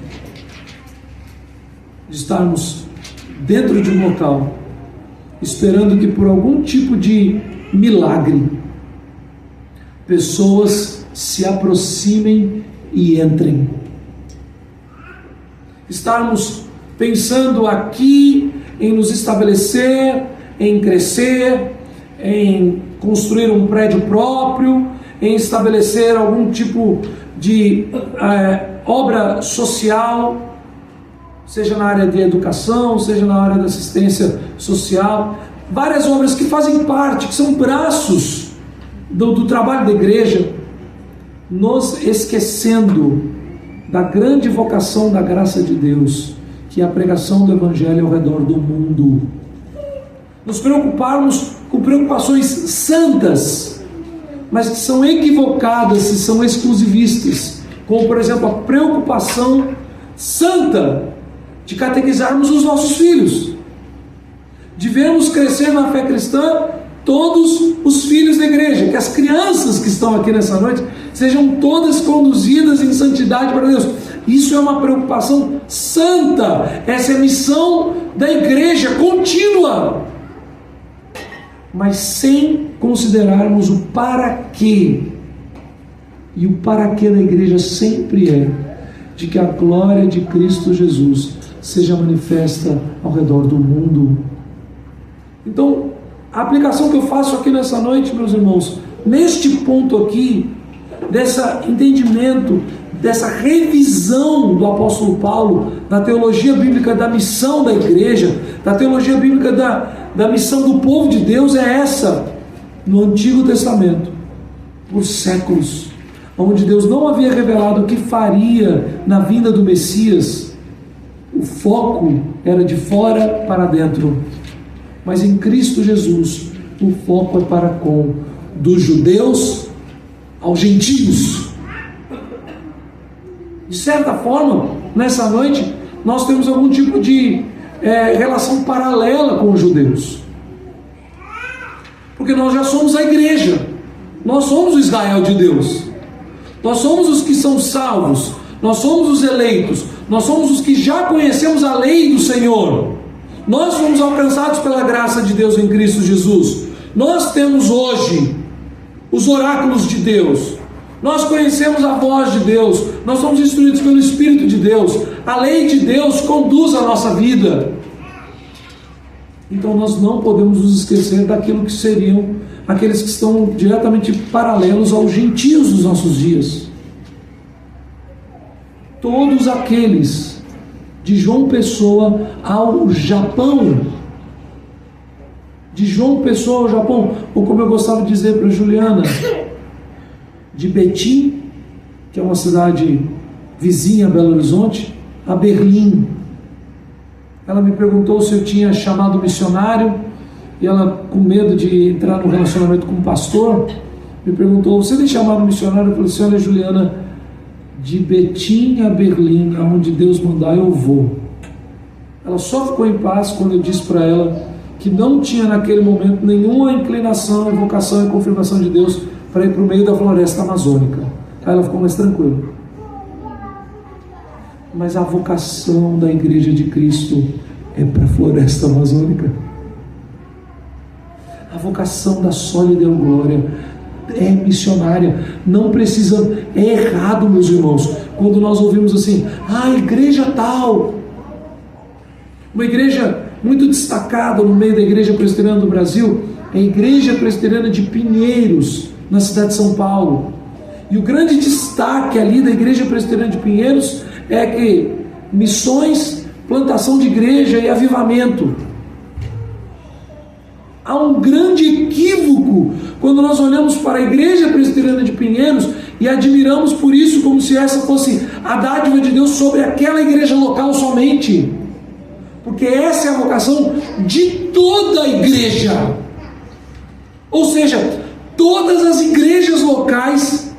A: De estarmos dentro de um local, esperando que por algum tipo de milagre, pessoas se aproximem e entrem. Estarmos pensando aqui em nos estabelecer, em crescer, em construir um prédio próprio, em estabelecer algum tipo de obra social, seja na área de educação, seja na área da assistência social, várias obras que fazem parte, que são braços do trabalho da igreja, nos esquecendo da grande vocação da graça de Deus, que é a pregação do Evangelho ao redor do mundo. Nos preocuparmos com preocupações santas, mas que são equivocadas e são exclusivistas, como por exemplo a preocupação santa de catequizarmos os nossos filhos, de vermos crescer na fé cristã todos os filhos da igreja, que as crianças que estão aqui nessa noite sejam todas conduzidas em santidade para Deus. Isso é uma preocupação santa, essa é a missão da igreja contínua, mas sem considerarmos o para quê. E o para quê da igreja sempre é de que a glória de Cristo Jesus seja manifesta ao redor do mundo. Então, a aplicação que eu faço aqui nessa noite, meus irmãos, neste ponto aqui, desse entendimento, dessa revisão do apóstolo Paulo, da teologia bíblica da missão da igreja, da teologia bíblica da missão do povo de Deus, é essa, no Antigo Testamento, por séculos, onde Deus não havia revelado o que faria na vinda do Messias. O foco era de fora para dentro, mas em Cristo Jesus o foco é para com dos judeus aos gentios. De certa forma, nessa noite nós temos algum tipo de relação paralela com os judeus, porque nós já somos a igreja, nós somos o Israel de Deus, nós somos os que são salvos, nós somos os eleitos, nós somos os que já conhecemos a lei do Senhor, nós fomos alcançados pela graça de Deus em Cristo Jesus, nós temos hoje os oráculos de Deus, nós conhecemos a voz de Deus, nós somos instruídos pelo Espírito de Deus, a lei de Deus conduz a nossa vida. Então nós não podemos nos esquecer daquilo que seriam aqueles que estão diretamente paralelos aos gentios dos nossos dias. Todos aqueles de João Pessoa ao Japão, de João Pessoa ao Japão, ou como eu gostava de dizer para a Juliana, de Betim, que é uma cidade vizinha a Belo Horizonte, a Berlim. Ela me perguntou se eu tinha chamado missionário, e ela, com medo de entrar no relacionamento com o pastor, me perguntou: você tem chamado missionário? Eu falei assim: olha, Juliana, de Betim a Berlim, aonde Deus mandar eu vou. Ela só ficou em paz quando eu disse para ela que não tinha naquele momento nenhuma inclinação, vocação e confirmação de Deus para ir para o meio da floresta amazônica. Aí ela ficou mais tranquila. Mas a vocação da igreja de Cristo é para a floresta amazônica. A vocação da Sólida Glória é missionária. Não precisa, é errado, meus irmãos, quando nós ouvimos assim, igreja tal, uma igreja muito destacada no meio da Igreja Presbiteriana do Brasil, é a Igreja Presbiteriana de Pinheiros, na cidade de São Paulo. E o grande destaque ali da Igreja Presbiteriana de Pinheiros é que missões, plantação de igreja e avivamento. Há um grande equívoco quando nós olhamos para a Igreja Presbiteriana de Pinheiros e admiramos por isso como se essa fosse a dádiva de Deus sobre aquela igreja local somente. Porque essa é a vocação de toda a igreja. Ou seja, todas as igrejas locais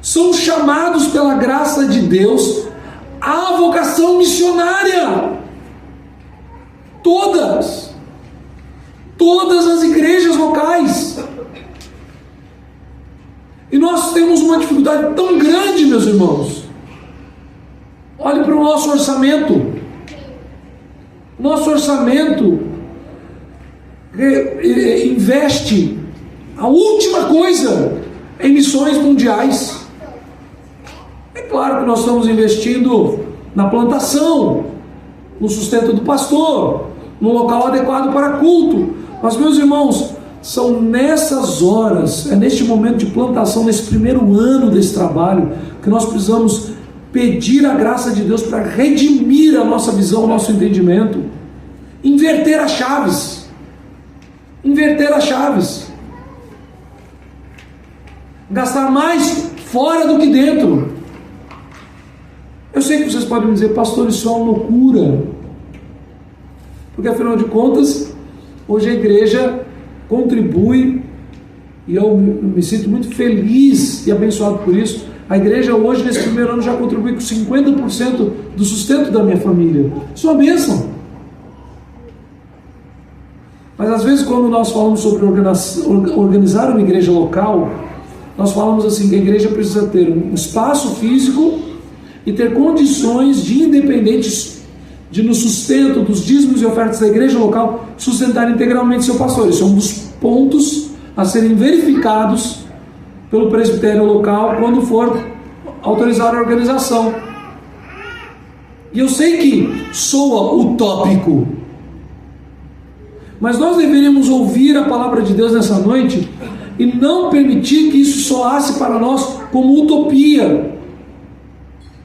A: são chamados pela graça de Deus à vocação missionária. Todas as igrejas locais. E nós temos uma dificuldade tão grande, meus irmãos. Olhe para o nosso orçamento. Nosso orçamento investe a última coisa em missões mundiais. É claro que nós estamos investindo na plantação, no sustento do pastor, no local adequado para culto. Mas, meus irmãos, são nessas horas, é neste momento de plantação, nesse primeiro ano desse trabalho, que nós precisamos pedir a graça de Deus para redimir a nossa visão, o nosso entendimento, inverter as chaves, gastar mais fora do que dentro. Eu sei que vocês podem me dizer, pastor, isso é uma loucura, porque afinal de contas, hoje a igreja contribui, e eu me sinto muito feliz e abençoado por isso. A igreja hoje, nesse primeiro ano, já contribui com 50% do sustento da minha família. Isso é uma bênção. Mas às vezes, quando nós falamos sobre organizar uma igreja local, nós falamos assim, que a igreja precisa ter um espaço físico e ter condições de independentes de, no sustento dos dízimos e ofertas da igreja local, sustentar integralmente seu pastor. Esse é um dos pontos a serem verificados pelo presbitério local quando for autorizar a organização. E eu sei que soa utópico, mas nós deveríamos ouvir a palavra de Deus nessa noite e não permitir que isso soasse para nós como utopia.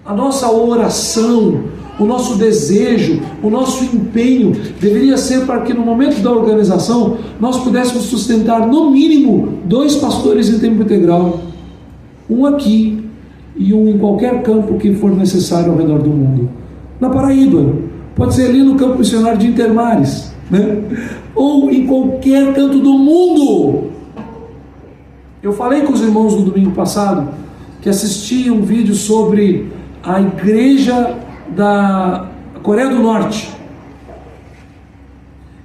A: A nossa oração, o nosso desejo, o nosso empenho deveria ser para que no momento da organização nós pudéssemos sustentar no mínimo 2 pastores em tempo integral, um aqui e um em qualquer campo que for necessário ao redor do mundo. Na Paraíba, pode ser ali no campo missionário de Intermares, né? Ou em qualquer canto do mundo. Eu falei com os irmãos no domingo passado que assisti um vídeo sobre a igreja da Coreia do Norte,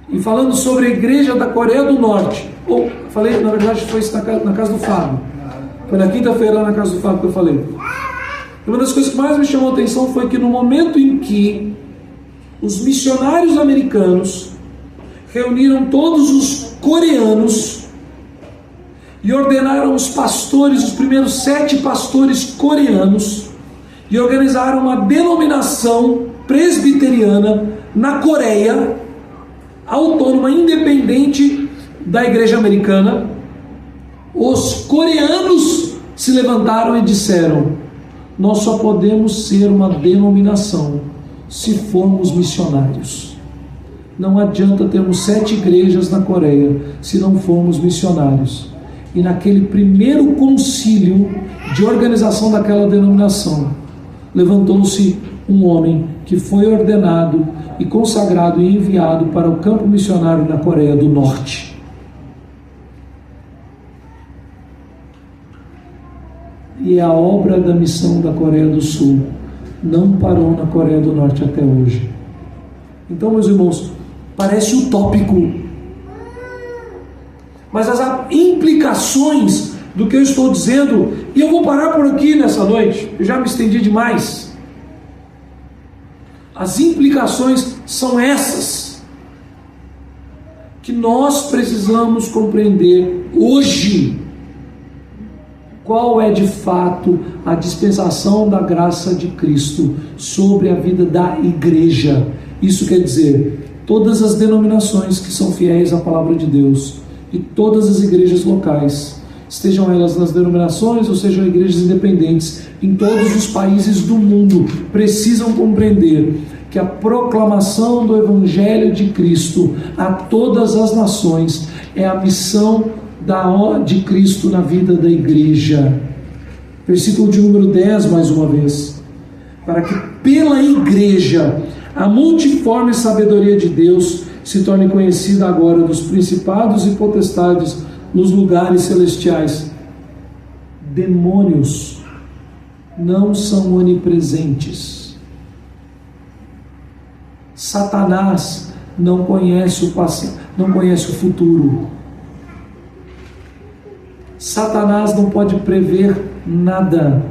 A: e falando sobre a igreja da Coreia do Norte, falei, na verdade foi isso na casa do Fábio, foi na quinta-feira na casa do Fábio que eu falei. E uma das coisas que mais me chamou a atenção foi que no momento em que os missionários americanos reuniram todos os coreanos e ordenaram os pastores, os primeiros 7 pastores coreanos, e organizaram uma denominação presbiteriana na Coreia, autônoma, independente da igreja americana. Os coreanos se levantaram e disseram: nós só podemos ser uma denominação se formos missionários. Não adianta termos 7 igrejas na Coreia se não formos missionários. E naquele primeiro concílio de organização daquela denominação, levantou-se um homem que foi ordenado e consagrado e enviado para o campo missionário na Coreia do Norte. E a obra da missão da Coreia do Sul não parou na Coreia do Norte até hoje. Então, meus irmãos, parece utópico, mas as implicações do que eu estou dizendo, e eu vou parar por aqui nessa noite, eu já me estendi demais. As implicações são essas, que nós precisamos compreender hoje qual é de fato a dispensação da graça de Cristo sobre a vida da igreja. Isso quer dizer, todas as denominações que são fiéis à palavra de Deus e todas as igrejas locais, estejam elas nas denominações ou sejam igrejas independentes, em todos os países do mundo, precisam compreender que a proclamação do Evangelho de Cristo a todas as nações é a missão de Cristo na vida da igreja. Versículo de número 10, mais uma vez. Para que pela igreja a multiforme sabedoria de Deus se torne conhecida agora dos principados e potestades nos lugares celestiais. Demônios não são onipresentes. Satanás não conhece o passado, não conhece o futuro. Satanás não pode prever nada.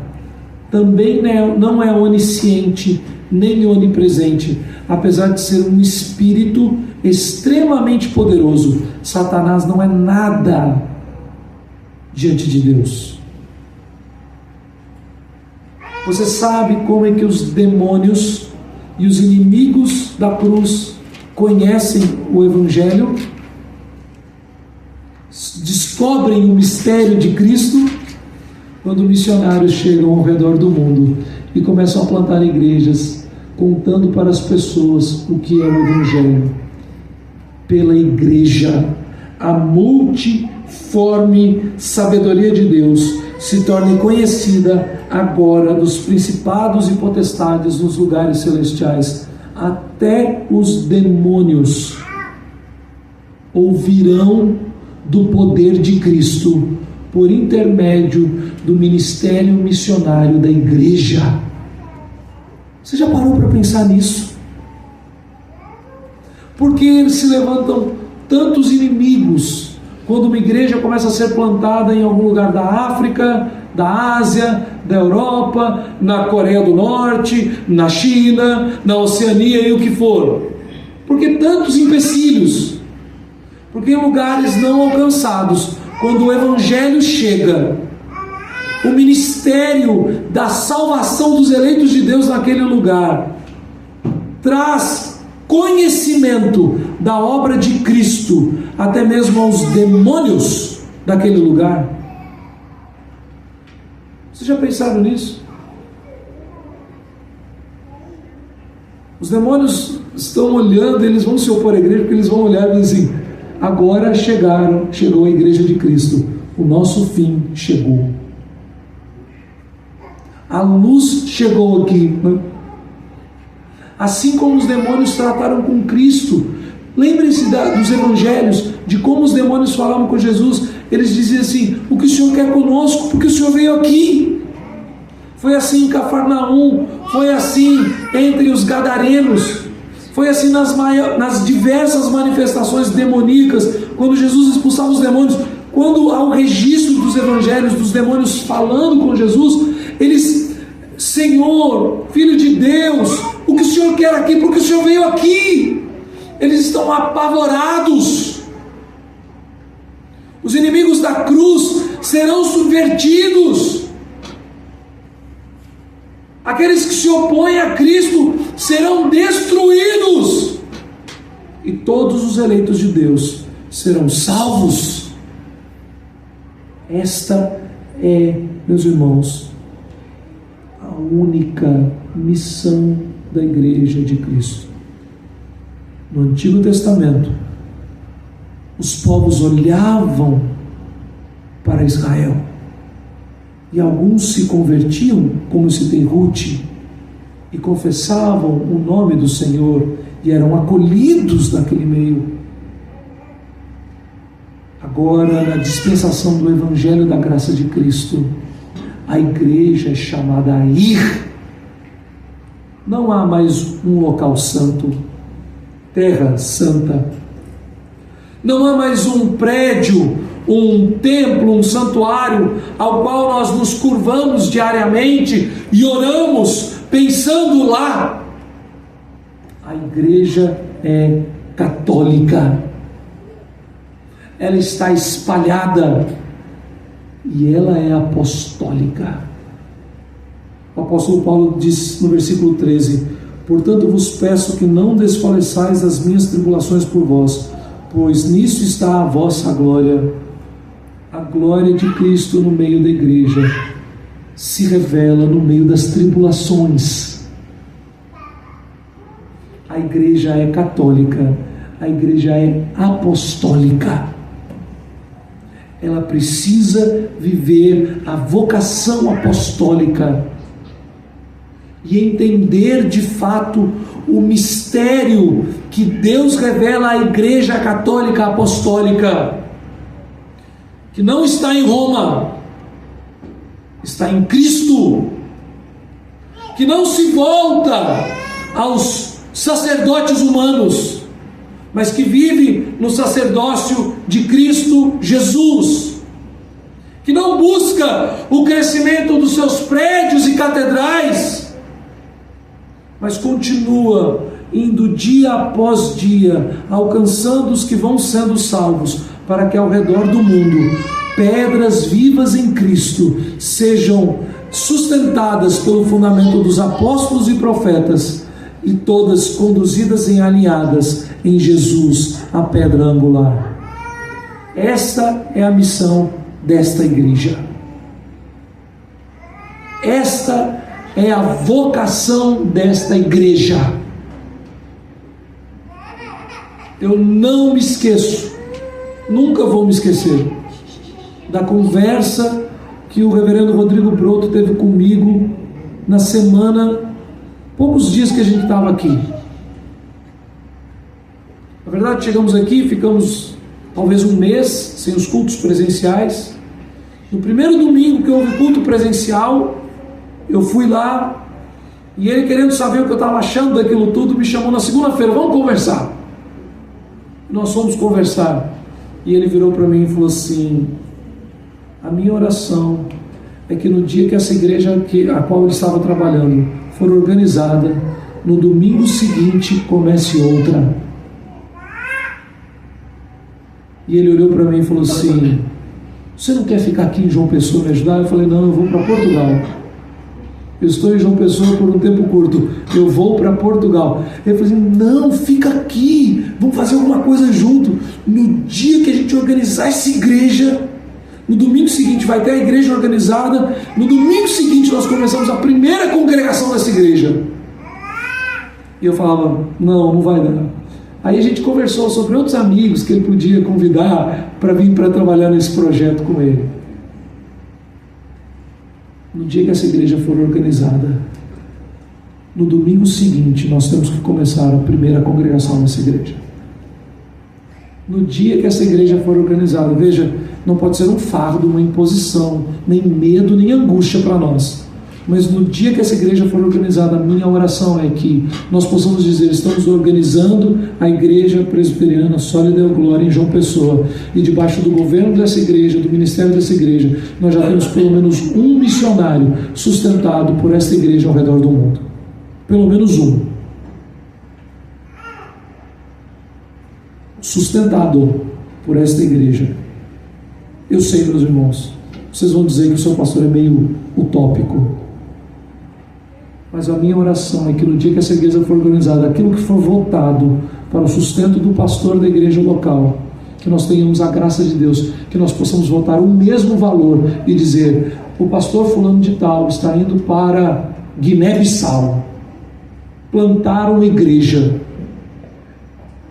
A: Também não é onisciente nem onipresente, apesar de ser um espírito extremamente poderoso. Satanás não é nada diante de Deus. Você sabe como é que os demônios e os inimigos da cruz conhecem o Evangelho? Descobrem o mistério de Cristo quando missionários chegam ao redor do mundo e começam a plantar igrejas, contando para as pessoas o que é o Evangelho. Pela igreja, a multiforme sabedoria de Deus se torne conhecida agora dos principados e potestades nos lugares celestiais. Até os demônios ouvirão do poder de Cristo por intermédio do ministério missionário da igreja. Você já parou para pensar nisso? Porque se levantam tantos inimigos quando uma igreja começa a ser plantada em algum lugar da África, da Ásia, da Europa, na Coreia do Norte, na China, na Oceania e o que for? Porque tantos empecilhos? Porque em lugares não alcançados, quando o Evangelho chega, o ministério da salvação dos eleitos de Deus naquele lugar traz conhecimento da obra de Cristo, até mesmo aos demônios daquele lugar. Vocês já pensaram nisso? Os demônios estão olhando, eles vão se opor à igreja, porque eles vão olhar e dizer assim: agora chegou a igreja de Cristo, o nosso fim chegou. A luz chegou aqui. Assim como os demônios trataram com Cristo. Lembrem-se dos evangelhos, de como os demônios falavam com Jesus. Eles diziam assim: o que o Senhor quer conosco? Porque o Senhor veio aqui. Foi assim em Cafarnaum, foi assim entre os gadarenos, foi assim nas diversas manifestações demoníacas, quando Jesus expulsava os demônios. Quando há o registro dos evangelhos, dos demônios falando com Jesus, eles: Senhor, Filho de Deus, o que o Senhor quer aqui? Porque o Senhor veio aqui. Eles estão apavorados. Os inimigos da cruz serão subvertidos. Aqueles que se opõem a Cristo serão destruídos. E todos os eleitos de Deus serão salvos. Esta é, meus irmãos, a única missão da Igreja de Cristo. No Antigo Testamento, os povos olhavam para Israel e alguns se convertiam, como citei Ruth, e confessavam o nome do Senhor e eram acolhidos naquele meio. Agora, na dispensação do Evangelho da graça de Cristo, a igreja é chamada a ir. Não há mais um local santo, terra santa. Não há mais um prédio, um templo, um santuário ao qual nós nos curvamos diariamente e oramos pensando lá. A igreja é católica. Ela está espalhada e ela é apostólica. O apóstolo Paulo diz no versículo 13: portanto vos peço que não desfaleçais das minhas tribulações por vós, pois nisso está a vossa glória. A glória de Cristo no meio da igreja se revela no meio das tribulações. A igreja é católica, a igreja é apostólica. Ela precisa viver a vocação apostólica e entender de fato o mistério que Deus revela à igreja católica apostólica, que não está em Roma, está em Cristo, que não se volta aos sacerdotes humanos, mas que vive no sacerdócio de Cristo Jesus, que não busca o crescimento dos seus prédios e catedrais, mas continua indo dia após dia, alcançando os que vão sendo salvos, para que ao redor do mundo, pedras vivas em Cristo sejam sustentadas pelo fundamento dos apóstolos e profetas, e todas conduzidas e alinhadas em Jesus, a pedra angular. Esta é a missão desta igreja. Esta é a vocação desta igreja. Eu não me esqueço, nunca vou me esquecer, da conversa que o reverendo Rodrigo Broto teve comigo na semana, poucos dias que a gente estava aqui. Na verdade, chegamos aqui, ficamos talvez um mês sem os cultos presenciais. No primeiro domingo que houve culto presencial, eu fui lá, e ele, querendo saber o que eu estava achando daquilo tudo, me chamou na segunda-feira: vamos conversar. Nós fomos conversar, e ele virou para mim e falou assim: a minha oração é que no dia que essa igreja a qual ele estava trabalhando for organizada, no domingo seguinte comece outra. E ele olhou para mim e falou assim: você não quer ficar aqui em João Pessoa me ajudar? Eu falei: não, eu vou para Portugal. Eu estou em João Pessoa por um tempo curto, eu vou para Portugal. Ele falou assim: não, fica aqui, vamos fazer alguma coisa junto. No dia que a gente organizar essa igreja, no domingo seguinte vai ter a igreja organizada, no domingo seguinte nós começamos a primeira congregação dessa igreja. E eu falava: não vai dar. Aí a gente conversou sobre outros amigos que ele podia convidar para vir para trabalhar nesse projeto com ele. No dia que essa igreja for organizada, no domingo seguinte nós temos que começar a primeira congregação nessa igreja. No dia que essa igreja for organizada, veja, não pode ser um fardo, uma imposição, nem medo, nem angústia para nós. Mas no dia que essa igreja for organizada, a minha oração é que nós possamos dizer: estamos organizando a igreja presbiteriana Sólida e Glória em João Pessoa, e debaixo do governo dessa igreja, do ministério dessa igreja, nós já temos pelo menos um missionário sustentado por esta igreja ao redor do mundo. Pelo menos um. Sustentado por esta igreja. Eu sei, meus irmãos, vocês vão dizer que o seu pastor é meio utópico, mas a minha oração é que no dia que essa igreja for organizada, aquilo que for votado para o sustento do pastor da igreja local, que nós tenhamos a graça de Deus, que nós possamos votar o mesmo valor e dizer: o pastor fulano de tal está indo para Guiné-Bissau plantar uma igreja,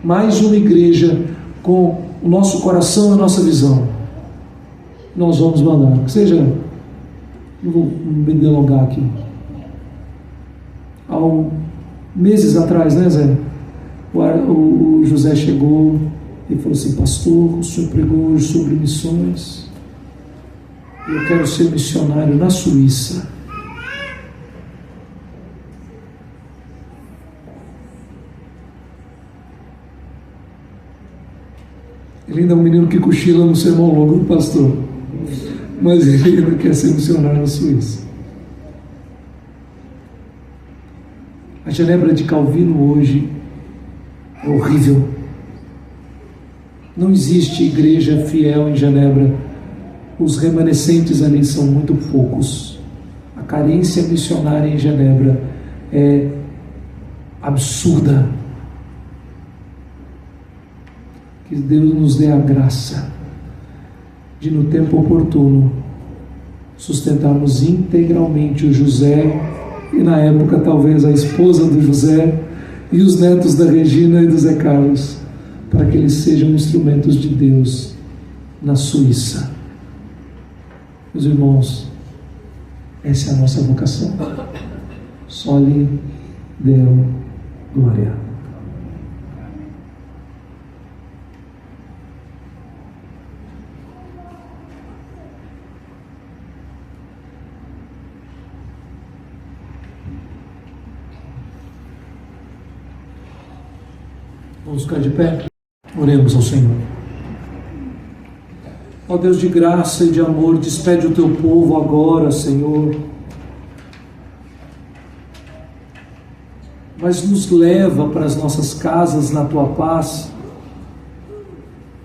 A: mais uma igreja com o nosso coração e a nossa visão. Nós vamos mandar, que seja, não vou me delongar aqui. Há meses atrás, né, Zé? O José chegou e falou assim: pastor, o senhor pregou hoje sobre missões, eu quero ser missionário na Suíça. Ele ainda é um menino que cochila no sermão longo do pastor, mas ele ainda quer ser missionário na Suíça. A Genebra de Calvino hoje É horrível. Não existe igreja fiel em Genebra. Os remanescentes ali são muito poucos. A carência missionária em Genebra é absurda. Que Deus nos dê a graça de, no tempo oportuno, sustentarmos integralmente o José e, na época, talvez a esposa do José e os netos da Regina e do Zé Carlos, para que eles sejam instrumentos de Deus na Suíça. Meus irmãos, essa é a nossa vocação. Soli Deo Glória. Vamos ficar de pé? Oremos ao Senhor. Ó Deus de graça e de amor, despede o teu povo agora, Senhor. Mas nos leva para as nossas casas na tua paz,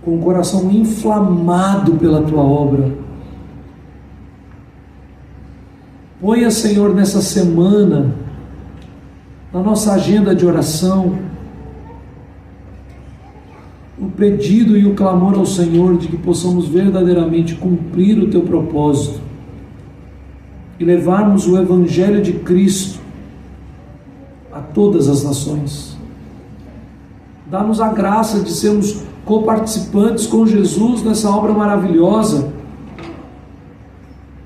A: com o coração inflamado pela tua obra. Ponha, Senhor, nessa semana, na nossa agenda de oração, o pedido e o clamor ao Senhor de que possamos verdadeiramente cumprir o teu propósito e levarmos o Evangelho de Cristo a todas as nações. Dá-nos a graça de sermos coparticipantes com Jesus nessa obra maravilhosa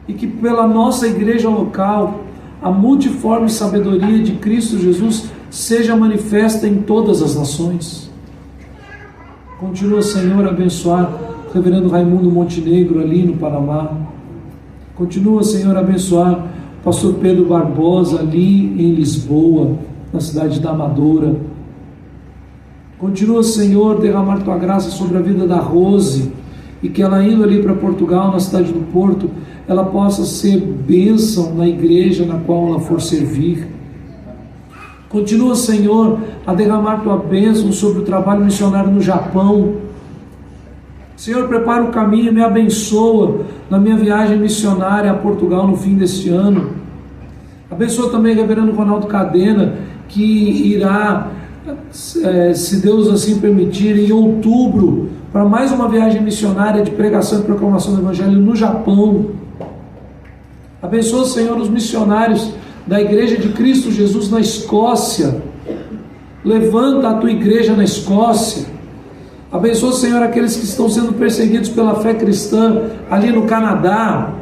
A: e que pela nossa igreja local a multiforme sabedoria de Cristo Jesus seja manifesta em todas as nações. Continua, Senhor, a abençoar o reverendo Raimundo Montenegro ali no Panamá. Continua, Senhor, a abençoar o pastor Pedro Barbosa ali em Lisboa, na cidade da Amadora. Continua, Senhor, derramar tua graça sobre a vida da Rose, e que ela indo ali para Portugal, na cidade do Porto, ela possa ser bênção na igreja na qual ela for servir. Continua, Senhor, a derramar tua bênção sobre o trabalho missionário no Japão. Senhor, prepara o caminho e me abençoa na minha viagem missionária a Portugal no fim deste ano. Abençoa também o reverendo Ronaldo Cadena, que irá, se Deus assim permitir, em outubro, para mais uma viagem missionária de pregação e proclamação do Evangelho no Japão. Abençoa, Senhor, os missionários da Igreja de Cristo Jesus na Escócia. Levanta a tua igreja na Escócia. Abençoa, Senhor, aqueles que estão sendo perseguidos pela fé cristã ali no Canadá.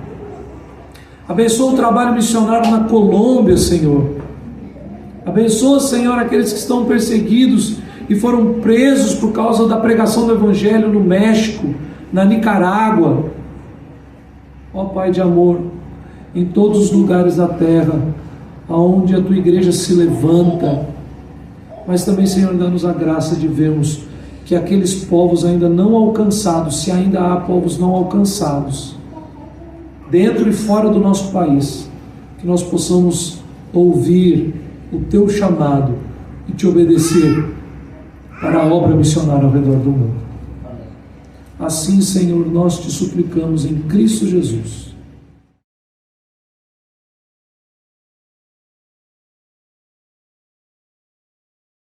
A: Abençoa o trabalho missionário na Colômbia, Senhor. Abençoa, Senhor, aqueles que estão perseguidos e foram presos por causa da pregação do Evangelho no México, na Nicarágua. Ó Pai de amor, em todos os lugares da terra aonde a tua igreja se levanta, mas também, Senhor, dá-nos a graça de vermos que aqueles povos ainda não alcançados, se ainda há povos não alcançados, dentro e fora do nosso país, que nós possamos ouvir o teu chamado e te obedecer para a obra missionária ao redor do mundo. Assim, Senhor, nós te suplicamos em Cristo Jesus.